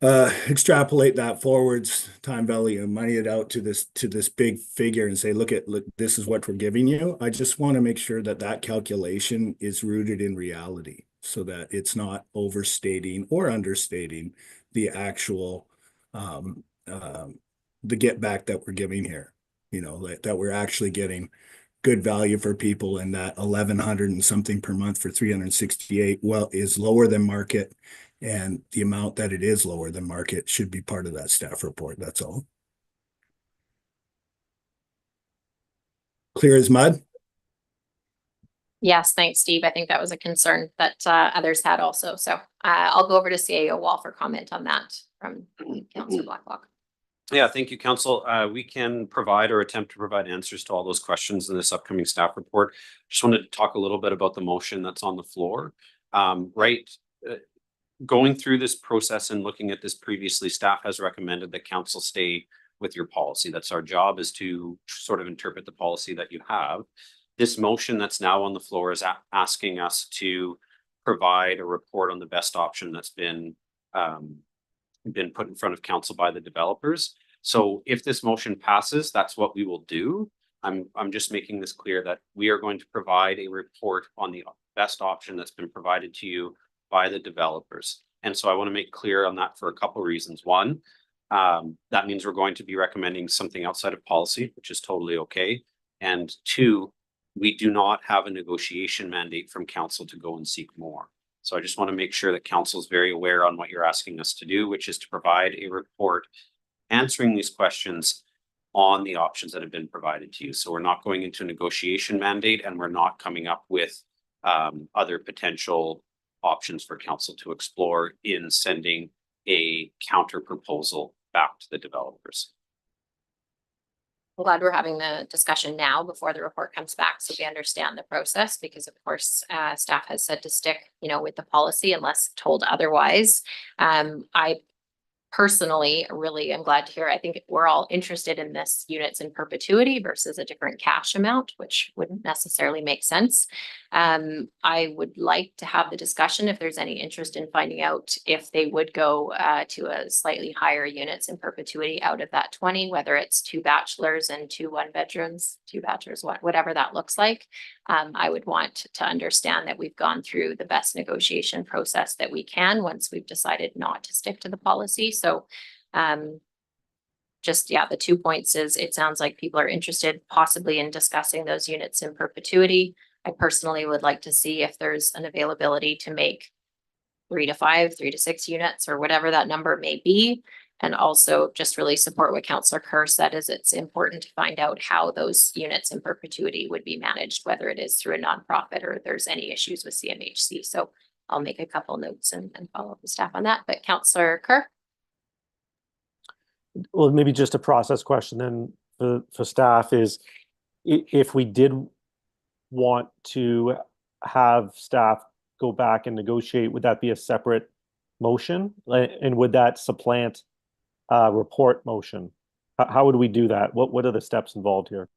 Extrapolate that forwards, time value, and money it out to this big figure and say, look, this is what we're giving you. I just want to make sure that that calculation is rooted in reality so that it's not overstating or understating the actual the get back that we're giving here, that we're actually getting good value for people, and that 1,100 and something per month for 368 is lower than market, and the amount that it is lower than market should be part of that staff report. That's all. Clear as mud? Yes, thanks, Steve. I think that was a concern that others had also. So I'll go over to CAO Wall for comment on that from Councillor Blacklock. Yeah, thank you, Council. We can provide or attempt to provide answers to all those questions in this upcoming staff report. Just wanted to talk a little bit about the motion that's on the floor. Going through this process and looking at this previously, staff has recommended that council stay with your policy. That's our job, is to sort of interpret the policy that you have. This motion that's now on the floor is asking us to provide a report on the best option that's been put in front of council by the developers. So if this motion passes, that's what we will do. I'm just making this clear that we are going to provide a report on the best option that's been provided to you by the developers. And so I want to make clear on that for a couple of reasons. One, that means we're going to be recommending something outside of policy, which is totally okay. And two, we do not have a negotiation mandate from council to go and seek more. So I just want to make sure that council is very aware on what you're asking us to do, which is to provide a report answering these questions on the options that have been provided to you. So we're not going into a negotiation mandate, and we're not coming up with other potential options for council to explore in sending a counter proposal back to the developers. I'm glad we're having the discussion now before the report comes back, so we understand the process, because of course, staff has said to stick, with the policy unless told otherwise. I personally really am glad to hear. I think we're all interested in this units in perpetuity versus a different cash amount, which wouldn't necessarily make sense. I would like to have the discussion if there's any interest in finding out if they would go to a slightly higher units in perpetuity out of that 20, whether it's 2 bachelors and 2 1-bedrooms, 2 bachelors, whatever that looks like. I would want to understand that we've gone through the best negotiation process that we can once we've decided not to stick to the policy. So the 2 points is, it sounds like people are interested possibly in discussing those units in perpetuity. I personally would like to see if there's an availability to make 3 to 5, 3 to 6 units, or whatever that number may be. And also just really support what Councillor Kerr said, is it's important to find out how those units in perpetuity would be managed, whether it is through a nonprofit or there's any issues with CMHC. So I'll make a couple notes and follow up with staff on that, but Counselor Kerr? Well, maybe just a process question then for staff is if we did want to have staff go back and negotiate, would that be a separate motion? And would that supplant report motion? How would we do that? What are the steps involved here?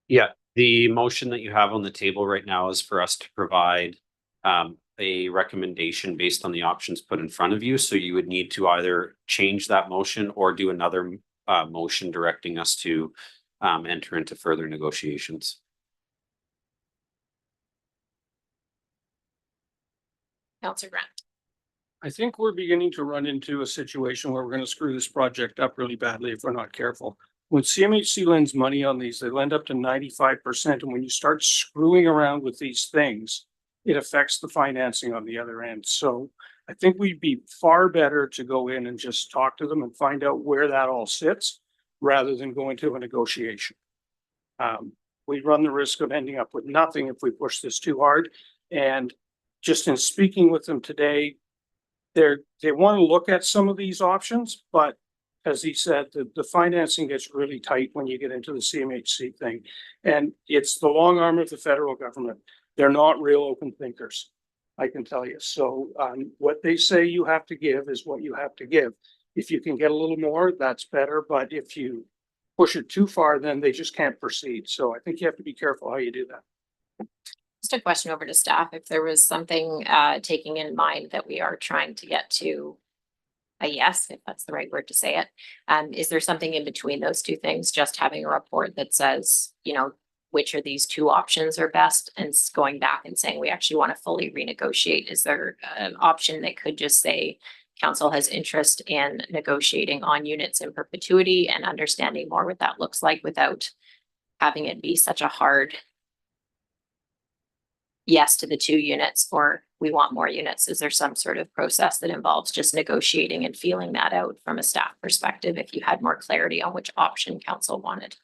Yeah, the motion that you have on the table right now is for us to provide a recommendation based on the options put in front of you. So you would need to either change that motion or do another motion directing us to enter into further negotiations. Counselor Grant? I think we're beginning to run into a situation where we're gonna screw this project up really badly if we're not careful. When CMHC lends money on these, they lend up to 95%, and when you start screwing around with these things, it affects the financing on the other end. So I think we'd be far better to go in and just talk to them and find out where that all sits, rather than go into a negotiation. We run the risk of ending up with nothing if we push this too hard. And just in speaking with them today, they want to look at some of these options, but as he said, the financing gets really tight when you get into the CMHC thing. And it's the long arm of the federal government. They're not real open thinkers, I can tell you. So what they say you have to give is what you have to give. If you can get a little more, that's better. But if you push it too far, then they just can't proceed. So I think you have to be careful how you do that. Just a question over to staff, if there was something taking in mind that we are trying to get to a yes, if that's the right word to say it. Is there something in between those two things, just having a report that says, you know, which of these two options are best, and going back and saying we actually want to fully renegotiate? Is there an option that could just say council has interest in negotiating on units in perpetuity and understanding more what that looks like without having it be such a hard yes to the 2 units, or we want more units? Is there some sort of process that involves just negotiating and feeling that out from a staff perspective if you had more clarity on which option council wanted?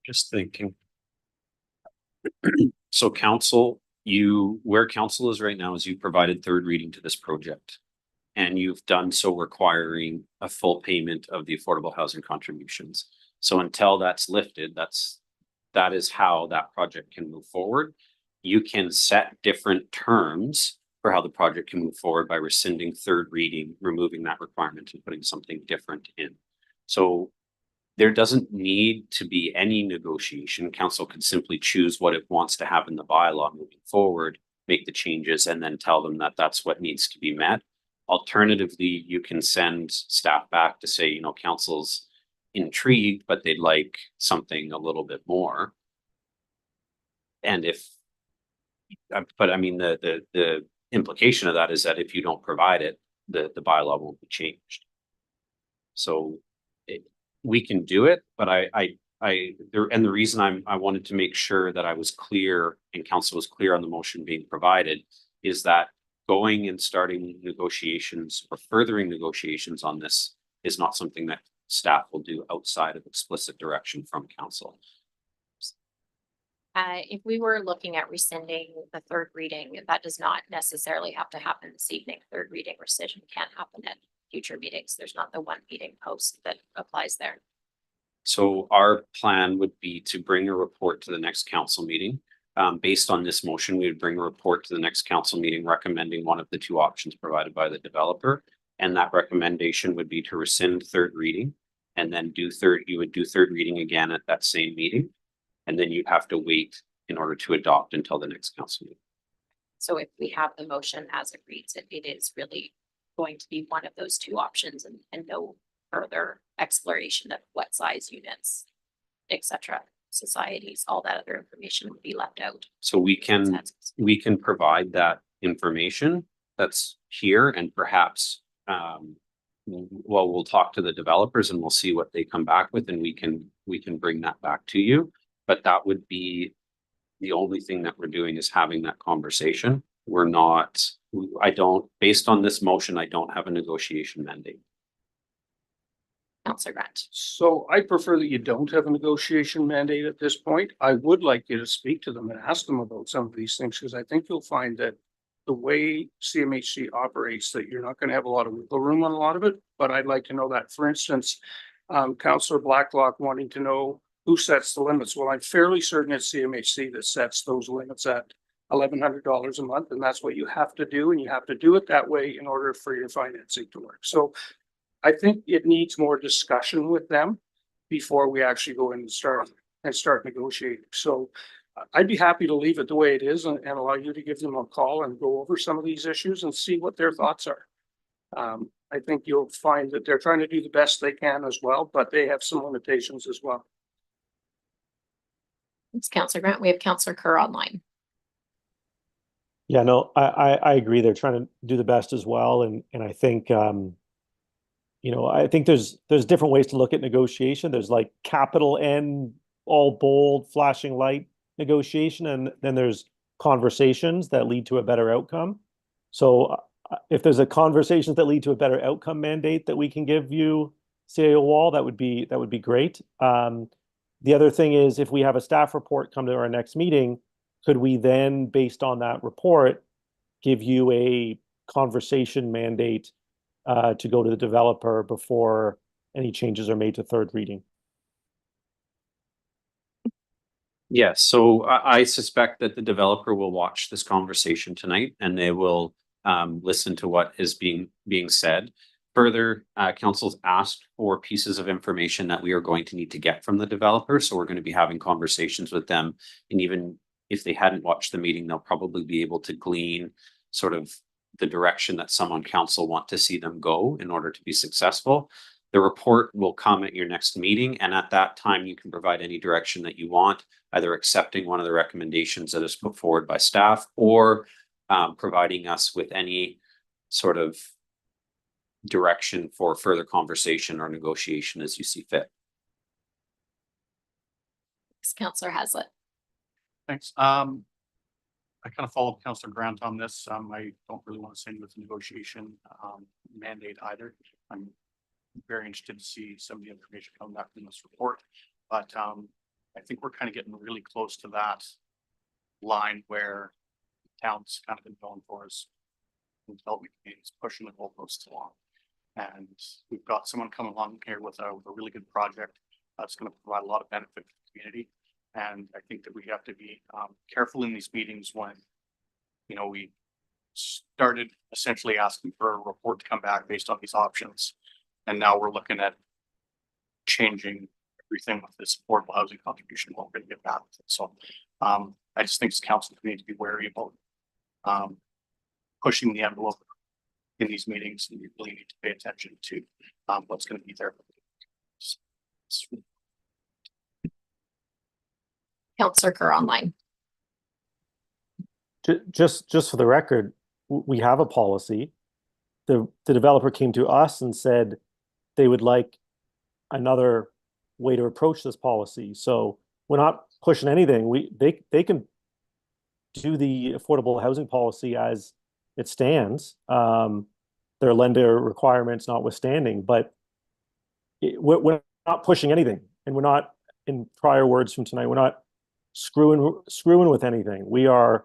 Just thinking. So council, where council is right now is you provided third reading to this project. And you've done so requiring a full payment of the affordable housing contributions. So until that's lifted, that is how that project can move forward. You can set different terms for how the project can move forward by rescinding third reading, removing that requirement and putting something different in. So there doesn't need to be any negotiation. Council can simply choose what it wants to have in the bylaw moving forward, make the changes, and then tell them that that's what needs to be met. Alternatively, you can send staff back to say, you know, council's intrigued, but they'd like something a little bit more. And but I mean, the implication of that is that if you don't provide it, the bylaw won't be changed. So we can do it, but the reason I wanted to make sure that I was clear and council was clear on the motion being provided is that going and starting negotiations or furthering negotiations on this is not something that staff will do outside of explicit direction from council. If we were looking at rescinding the third reading, that does not necessarily have to happen this evening. Third reading rescission can happen at future meetings. There's not the one meeting post that applies there. So our plan would be to bring a report to the next council meeting. Based on this motion, we would bring a report to the next council meeting recommending one of the 2 options provided by the developer. And that recommendation would be to rescind third reading and then you would do third reading again at that same meeting. And then you'd have to wait in order to adopt until the next council meeting. So if we have the motion as it reads, it is really going to be one of those 2 options and no further exploration of what size units, etc. Societies, all that other information would be left out. So we can provide that information that's here, and perhaps we'll talk to the developers and we'll see what they come back with, and we can bring that back to you. But that would be the only thing that we're doing, is having that conversation. Based on this motion, I don't have a negotiation mandate. Counselor Grant. So I prefer that you don't have a negotiation mandate at this point. I would like you to speak to them and ask them about some of these things, because I think you'll find that the way CMHC operates, that you're not going to have a lot of wiggle room on a lot of it, but I'd like to know that. For instance, Councillor Blacklock wanting to know who sets the limits. Well, I'm fairly certain it's CMHC that sets those limits at $1,100 a month, and that's what you have to do, and you have to do it that way in order for your financing to work. So I think it needs more discussion with them before we actually go in and start negotiating. So I'd be happy to leave it the way it is and allow you to give them a call and go over some of these issues and see what their thoughts are. I think you'll find that they're trying to do the best they can as well, but they have some limitations as well. Thanks, Counselor Grant. We have Counselor Kerr online. Yeah, no, I agree. They're trying to do the best as well. And I think, I think there's different ways to look at negotiation. There's like capital N, all bold, flashing light negotiation. And then there's conversations that lead to a better outcome. So if there's a conversations that lead to a better outcome mandate that we can give you, CAO Wall, that would be great. The other thing is, if we have a staff report come to our next meeting, could we then, based on that report, give you a conversation mandate to go to the developer before any changes are made to third reading? Yes, so I suspect that the developer will watch this conversation tonight and they will listen to what is being said. Further, council's asked for pieces of information that we are going to need to get from the developer. So we're going to be having conversations with them. And even if they hadn't watched the meeting, they'll probably be able to glean sort of the direction that some on council want to see them go in order to be successful. The report will come at your next meeting. And at that time, you can provide any direction that you want, either accepting one of the recommendations that is put forward by staff or providing us with any sort of direction for further conversation or negotiation as you see fit. Thanks, Counselor Haslett. Thanks. I kind of followed Councillor Grant on this. I don't really want to say with the negotiation mandate either. I'm very interested to see some of the information coming back from this report, but I think we're kind of getting really close to that line where the town's kind of been going for us. Development communities pushing the goalposts along, and we've got someone coming along here with a really good project that's going to provide a lot of benefit to the community. And I think that we have to be careful in these meetings when, we started essentially asking for a report to come back based on these options. And now we're looking at changing everything with this affordable housing contribution. We're going to get back with it. So I just think as council, we need to be wary about pushing the envelope in these meetings, and you really need to pay attention to what's going to be there. Counselor Kerr online. Just for the record, we have a policy. The developer came to us and said they would like another way to approach this policy. So we're not pushing anything. They can do the affordable housing policy as it stands, their lender requirements notwithstanding, but we're not pushing anything, and we're not, in prior words from tonight, we're not screwing with anything. We are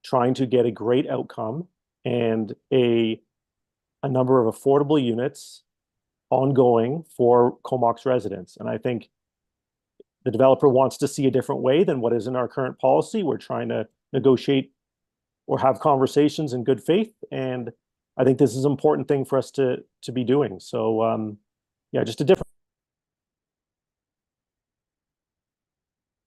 trying to get a great outcome and a number of affordable units ongoing for Comox residents. And I think the developer wants to see a different way than what is in our current policy. We're trying to negotiate or have conversations in good faith. And I think this is an important thing for us to be doing. So yeah, just a different.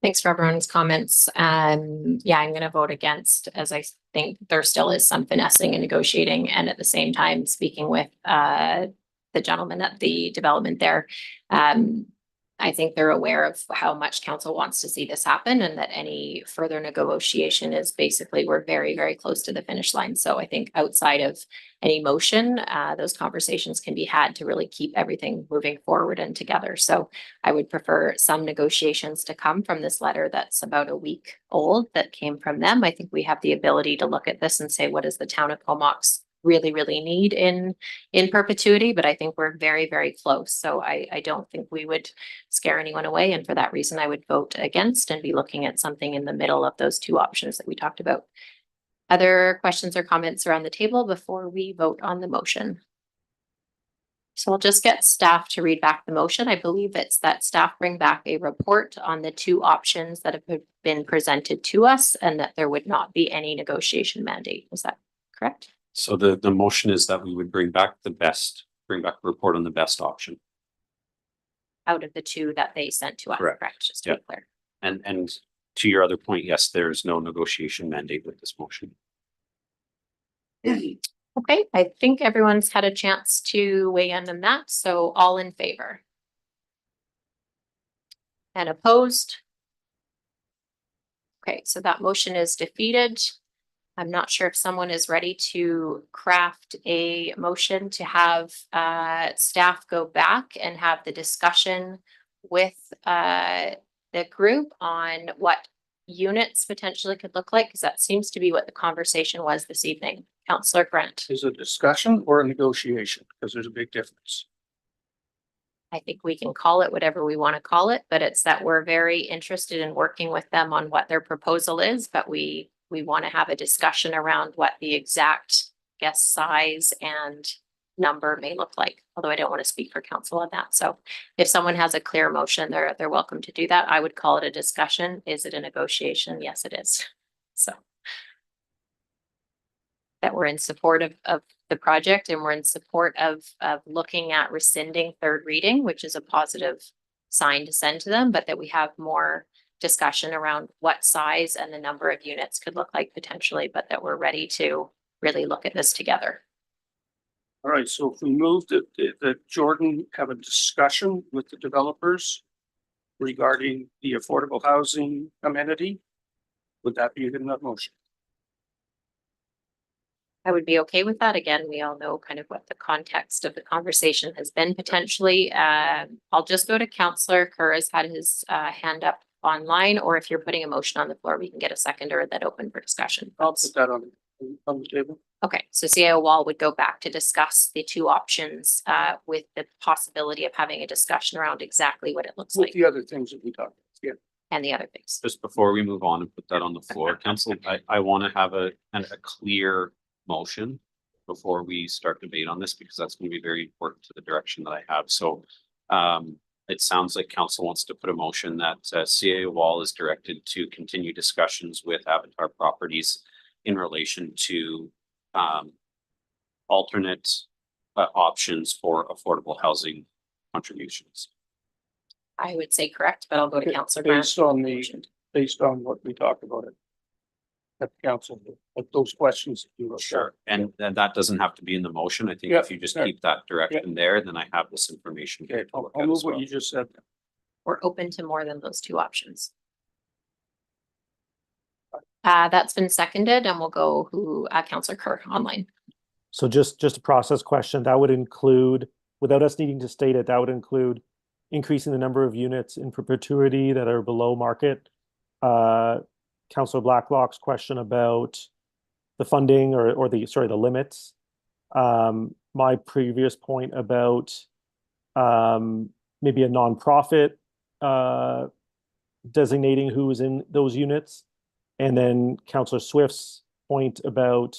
Thanks for everyone's comments. Yeah, I'm going to vote against, as I think there still is some finessing and negotiating, and at the same time speaking with the gentleman at the development there. I think they're aware of how much council wants to see this happen, and that any further negotiation is basically, we're very, very close to the finish line. So I think outside of any motion, those conversations can be had to really keep everything moving forward and together. So I would prefer some negotiations to come from this letter that's about a week old that came from them. I think we have the ability to look at this and say, what does the town of Comox really, really need in perpetuity, but I think we're very, very close. So I don't think we would scare anyone away. And for that reason, I would vote against and be looking at something in the middle of those two options that we talked about. Other questions or comments around the table before we vote on the motion? So I'll just get staff to read back the motion. I believe it's that staff bring back a report on the two options that have been presented to us and that there would not be any negotiation mandate. Is that correct? So the motion is that we would bring back a report on the best option. Out of the two that they sent to us, Correct. correct? Just to be clear. And to your other point, yes, there's no negotiation mandate with this motion. Okay, I think everyone's had a chance to weigh in on that. So all in favor? And opposed? Okay, so that motion is defeated. I'm not sure if someone is ready to craft a motion to have staff go back and have the discussion with the group on what units potentially could look like, because that seems to be what the conversation was this evening. Councillor Grant. Is it a discussion or a negotiation? Because there's a big difference. I think we can call it whatever we want to call it, but it's that we're very interested in working with them on what their proposal is, but we want to have a discussion around what the exact guest size and number may look like, although I don't want to speak for council on that. So if someone has a clear motion, they're welcome to do that. I would call it a discussion. Is it a negotiation? Yes, it is. So that we're in support of the project and we're in support of looking at rescinding third reading, which is a positive sign to send to them, but that we have more discussion around what size and the number of units could look like potentially, but that we're ready to really look at this together. All right, so if we move that Jordan have a discussion with the developers regarding the affordable housing amenity, would that be a good enough motion? I would be okay with that. Again, we all know kind of what the context of the conversation has been potentially. I'll just go to Councillor Kerr has had his hand up online, or if you're putting a motion on the floor, we can get a seconder that open for discussion. I'll put that on the table. Okay, so CIO Wall would go back to discuss the two options with the possibility of having a discussion around exactly what it looks With like the other things that we talked about, yeah. and the other things. Just before we move on and put that on the floor, council, I want to have a clear motion before we start debate on this, because that's going to be very important to the direction that I have. So it sounds like council wants to put a motion that CIO Wall is directed to continue discussions with Avatar Properties in relation to alternate options for affordable housing contributions. I would say correct, but I'll go to Okay, Councillor Grant. Based on what we talked about it at council, at those questions. You wrote down. And that doesn't have to be in the motion. I think Yeah, if you just yeah. keep that direction there, then I have this information. Okay, to look I'll at move as what well. you just said. We're open to more than those two options. That's been seconded and we'll go who Councillor Kerr online. So just a process question, that would include, without us needing to state it, that would include increasing the number of units in perpetuity that are below market. Councillor Blacklock's question about the funding or the limits. My previous point about maybe a nonprofit designating who is in those units. And then Councillor Swift's point about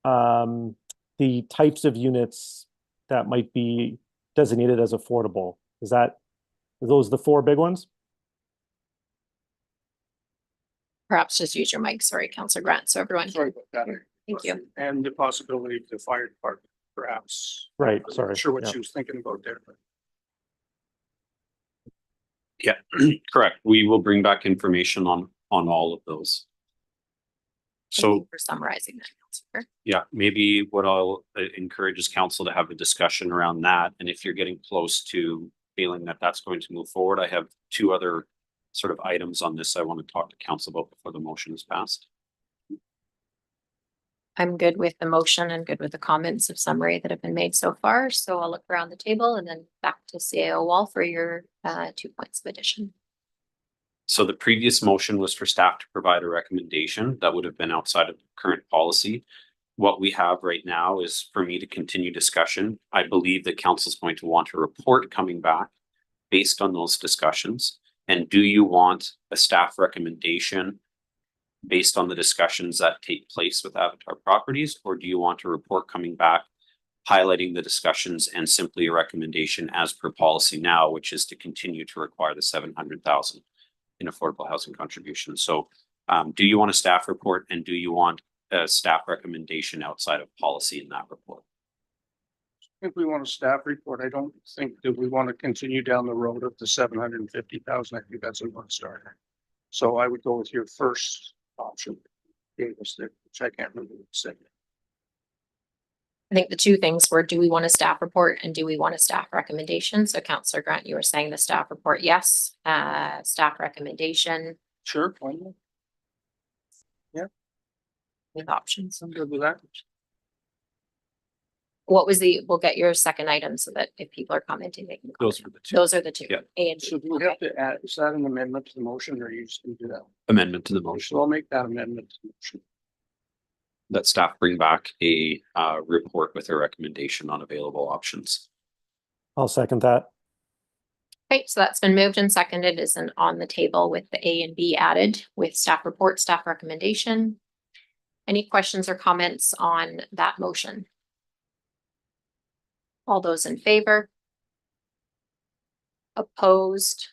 the types of units that might be designated as affordable. Are those the four big ones? Perhaps just use your mic. Sorry, Councillor Grant. So everyone. Sorry about that. Thank you. And the possibility of the fire department, perhaps. Right, I'm sorry. not sure what Yeah. she was thinking about there, but. Yeah, correct. We will bring back information on all of those. Thank So you for summarizing that, Councillor. yeah, maybe what I'll encourage is council to have a discussion around that. And if you're getting close to feeling that that's going to move forward, I have two other sort of items on this I want to talk to council about before the motion is passed. I'm good with the motion and good with the comments of summary that have been made so far. So I'll look around the table and then back to CAO Wall for your 2 points of addition. So the previous motion was for staff to provide a recommendation that would have been outside of current policy. what we have right now is for me to continue discussion. I believe that council's going to want a report coming back based on those discussions. And do you want a staff recommendation based on the discussions that take place with Avatar Properties? Or do you want a report coming back highlighting the discussions and simply a recommendation as per policy now, which is to continue to require the 700,000 in affordable housing contributions? So do you want a staff report, and do you want a staff recommendation outside of policy in that report? If we want a staff report, I don't think that we want to continue down the road of the 750,000. I think that's a one starter. So I would go with your first option. Gave us there, which I can't remember what it said. I think the two things were, do we want a staff report and do we want a staff recommendation? So Councillor Grant, you were saying the staff report, yes, staff recommendation Sure. Why not? with options. I'm good with that. What was we'll get your second item so that if people are commenting, they can. Those comment. are the two. Those are the two. Yeah. A and B. So do we have to add, is that an amendment to the motion, or you just can do that? Amendment to the motion So I'll make that amendment to the motion. that staff bring back a report with a recommendation on available options. I'll second that. Okay, so that's been moved and seconded, is on the table with the A and B added with staff report, staff recommendation. Any questions or comments on that motion? All those in favor? Opposed?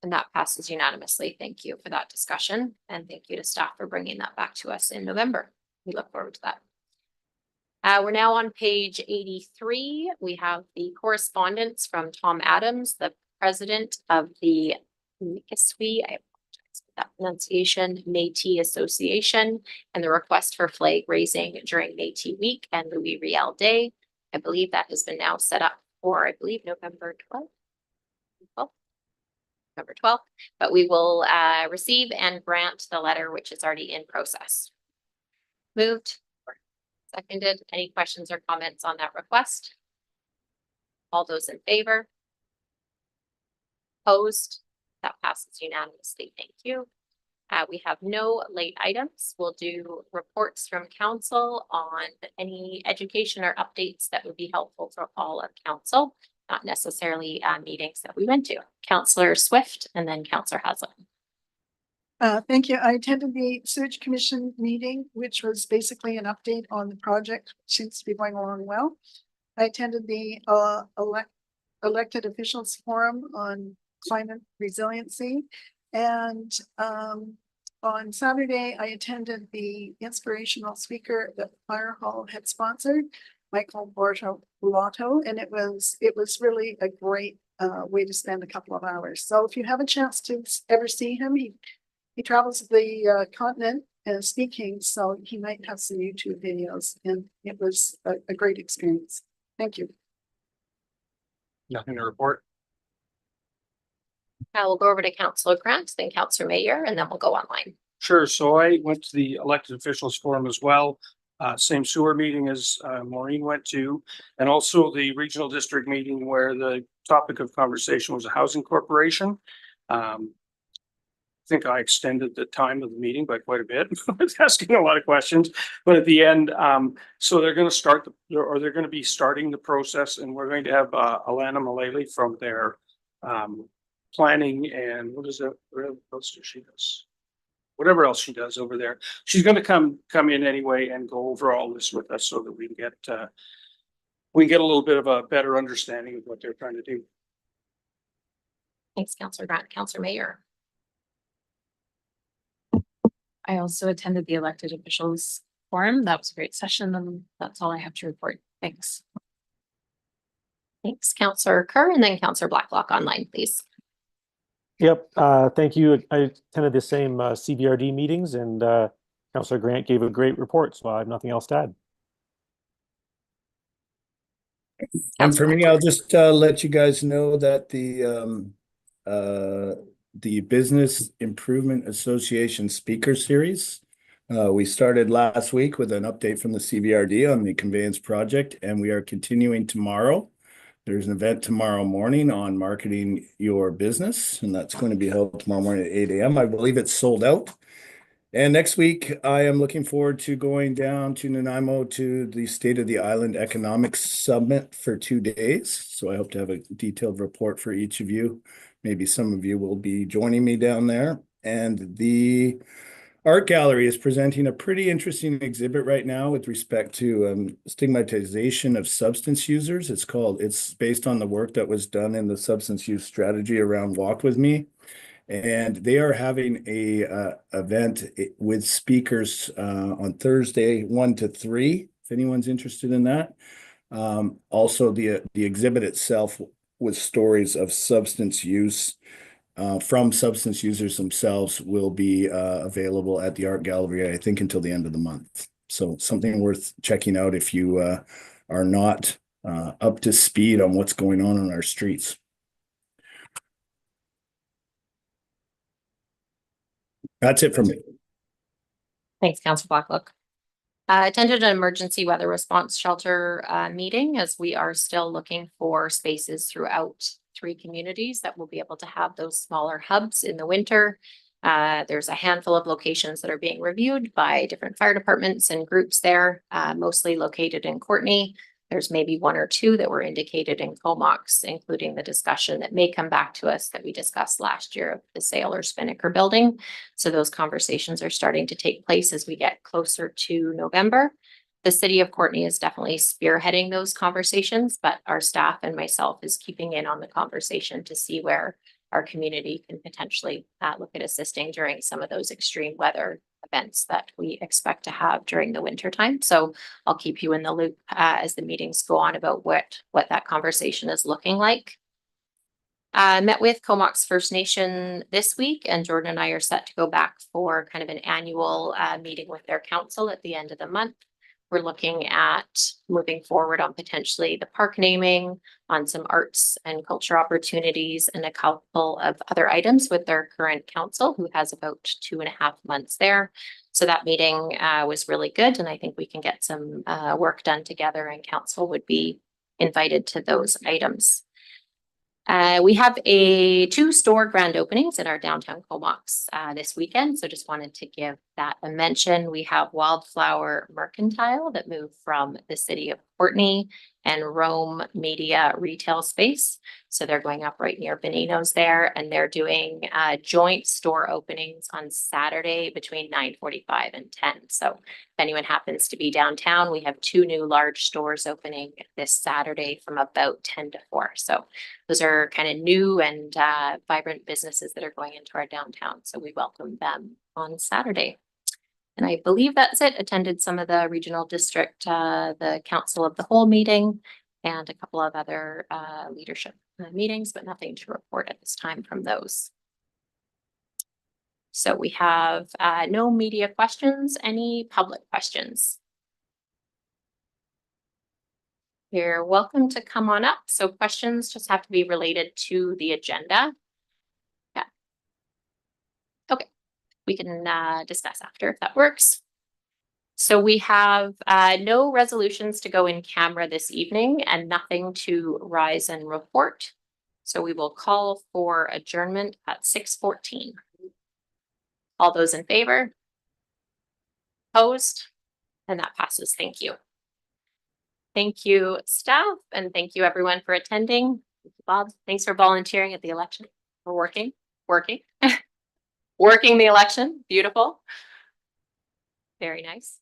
And that passes unanimously. Thank you for that discussion, and thank you to staff for bringing that back to us in November. We look forward to that. We're now on page 83. We have the correspondence from Tom Adams, the president of the Mikisew, I apologize for that pronunciation, Métis Association, and the request for flag raising during Métis Week and Louis Riel Day. I believe that has been now set up for, I believe, November 12th. November 12th, but we will receive and grant the letter, which is already in process. Moved. Seconded. Any questions or comments on that request? All those in favor? Opposed? That passes unanimously. Thank you. We have no late items. We'll do reports from council on any education or updates that would be helpful for all of council, not necessarily meetings that we went to. Councillor Swift and then Councillor Haslett. Thank you. I attended the Sewage Commission meeting, which was basically an update on the project, which seems to be going along well. I attended the elected officials forum on climate resiliency. And on Saturday, I attended the inspirational speaker that Fire Hall had sponsored, Michael Bortolotto, and it was really a great way to spend a couple of hours. So if you have a chance to ever see him, he travels the continent speaking, so he might have some YouTube videos, and it was a great experience. Thank you. Nothing to report. We'll go over to Councillor Grant, then Councillor Mayor, and then we'll go online. Sure. So I went to the elected officials forum as well. Same sewer meeting as Maureen went to, and also the regional district meeting where the topic of conversation was a housing corporation. I think I extended the time of the meeting by quite a bit. I was asking a lot of questions, but at the end, so they're going to start they're going to be starting the process, and we're going to have Alana Mullally from their planning and what else does she does? Whatever else she does over there. She's going to come in anyway and go over all this with us so that we can get a little bit of a better understanding of what they're trying to do. Thanks, Councillor Grant. Councillor Mayor. I also attended the elected officials forum. That was a great session, and that's all I have to report. Thanks. Thanks, Councillor Kerr, and then Councillor Blacklock online, please. Yep, thank you. I attended the same CBRD meetings, and Councillor Grant gave a great report, so I have nothing else to add. And for me, I'll just let you guys know that the Business Improvement Association Speaker Series, we started last week with an update from the CBRD on the conveyance project, and we are continuing tomorrow. There's an event tomorrow morning on marketing your business, and that's going to be held tomorrow morning at 8 a.m. I believe it's sold out. And next week, I am looking forward to going down to Nanaimo to the State of the Island Economics Summit for 2 days. So I hope to have a detailed report for each of you. Maybe some of you will be joining me down there. And the Art Gallery is presenting a pretty interesting exhibit right now with respect to stigmatization of substance users. It's based on the work that was done in the substance use strategy around Walk With Me. And they are having a event with speakers on Thursday, 1 to 3, if anyone's interested in that. Also, the exhibit itself with stories of substance use from substance users themselves will be available at the Art Gallery, I think, until the end of the month. So something worth checking out if you are not up to speed on what's going on our streets. That's it for me. Thanks, Councillor Blacklock. Attended an emergency weather response shelter meeting as we are still looking for spaces throughout 3 communities that will be able to have those smaller hubs in the winter. There's a handful of locations that are being reviewed by different fire departments and groups there, mostly located in Courtenay. There's maybe 1 or 2 that were indicated in Comox, including the discussion that may come back to us that we discussed last year of the Sale or Spinnaker building. So those conversations are starting to take place as we get closer to November. The city of Courtenay is definitely spearheading those conversations, but our staff and myself is keeping in on the conversation to see where our community can potentially look at assisting during some of those extreme weather events that we expect to have during the winter time. So I'll keep you in the loop as the meetings go on about what that conversation is looking like. I met with Comox First Nation this week, and Jordan and I are set to go back for kind of an annual meeting with their council at the end of the month. We're looking at moving forward on potentially the park naming, on some arts and culture opportunities, and a couple of other items with their current council, who has about 2.5 months there. So that meeting was really good, and I think we can get some work done together, and council would be invited to those items. We have 2 store grand openings in our downtown Comox this weekend, so just wanted to give that a mention. We have Wildflower Mercantile that moved from the city of Courtenay and Rome Media retail space. So they're going up right near Benino's there, and they're doing joint store openings on Saturday between 9:45 and 10. So if anyone happens to be downtown, we have 2 new large stores opening this Saturday from about 10 to 4. So those are kind of new and vibrant businesses that are going into our downtown. So we welcome them on Saturday. And I believe that's it. Attended some of the regional district, the council of the whole meeting, and a couple of other leadership meetings, but nothing to report at this time from those. So we have no media questions. Any public questions? You're welcome to come on up. So questions just have to be related to the agenda. Yeah. Okay. We can discuss after if that works. So we have no resolutions to go in camera this evening and nothing to rise and report. So we will call for adjournment at 6:14. All those in favor? Opposed? And that passes. Thank you. Thank you, staff, and thank you everyone for attending. Bob, thanks for volunteering at the election. For working the election. Beautiful. Very nice.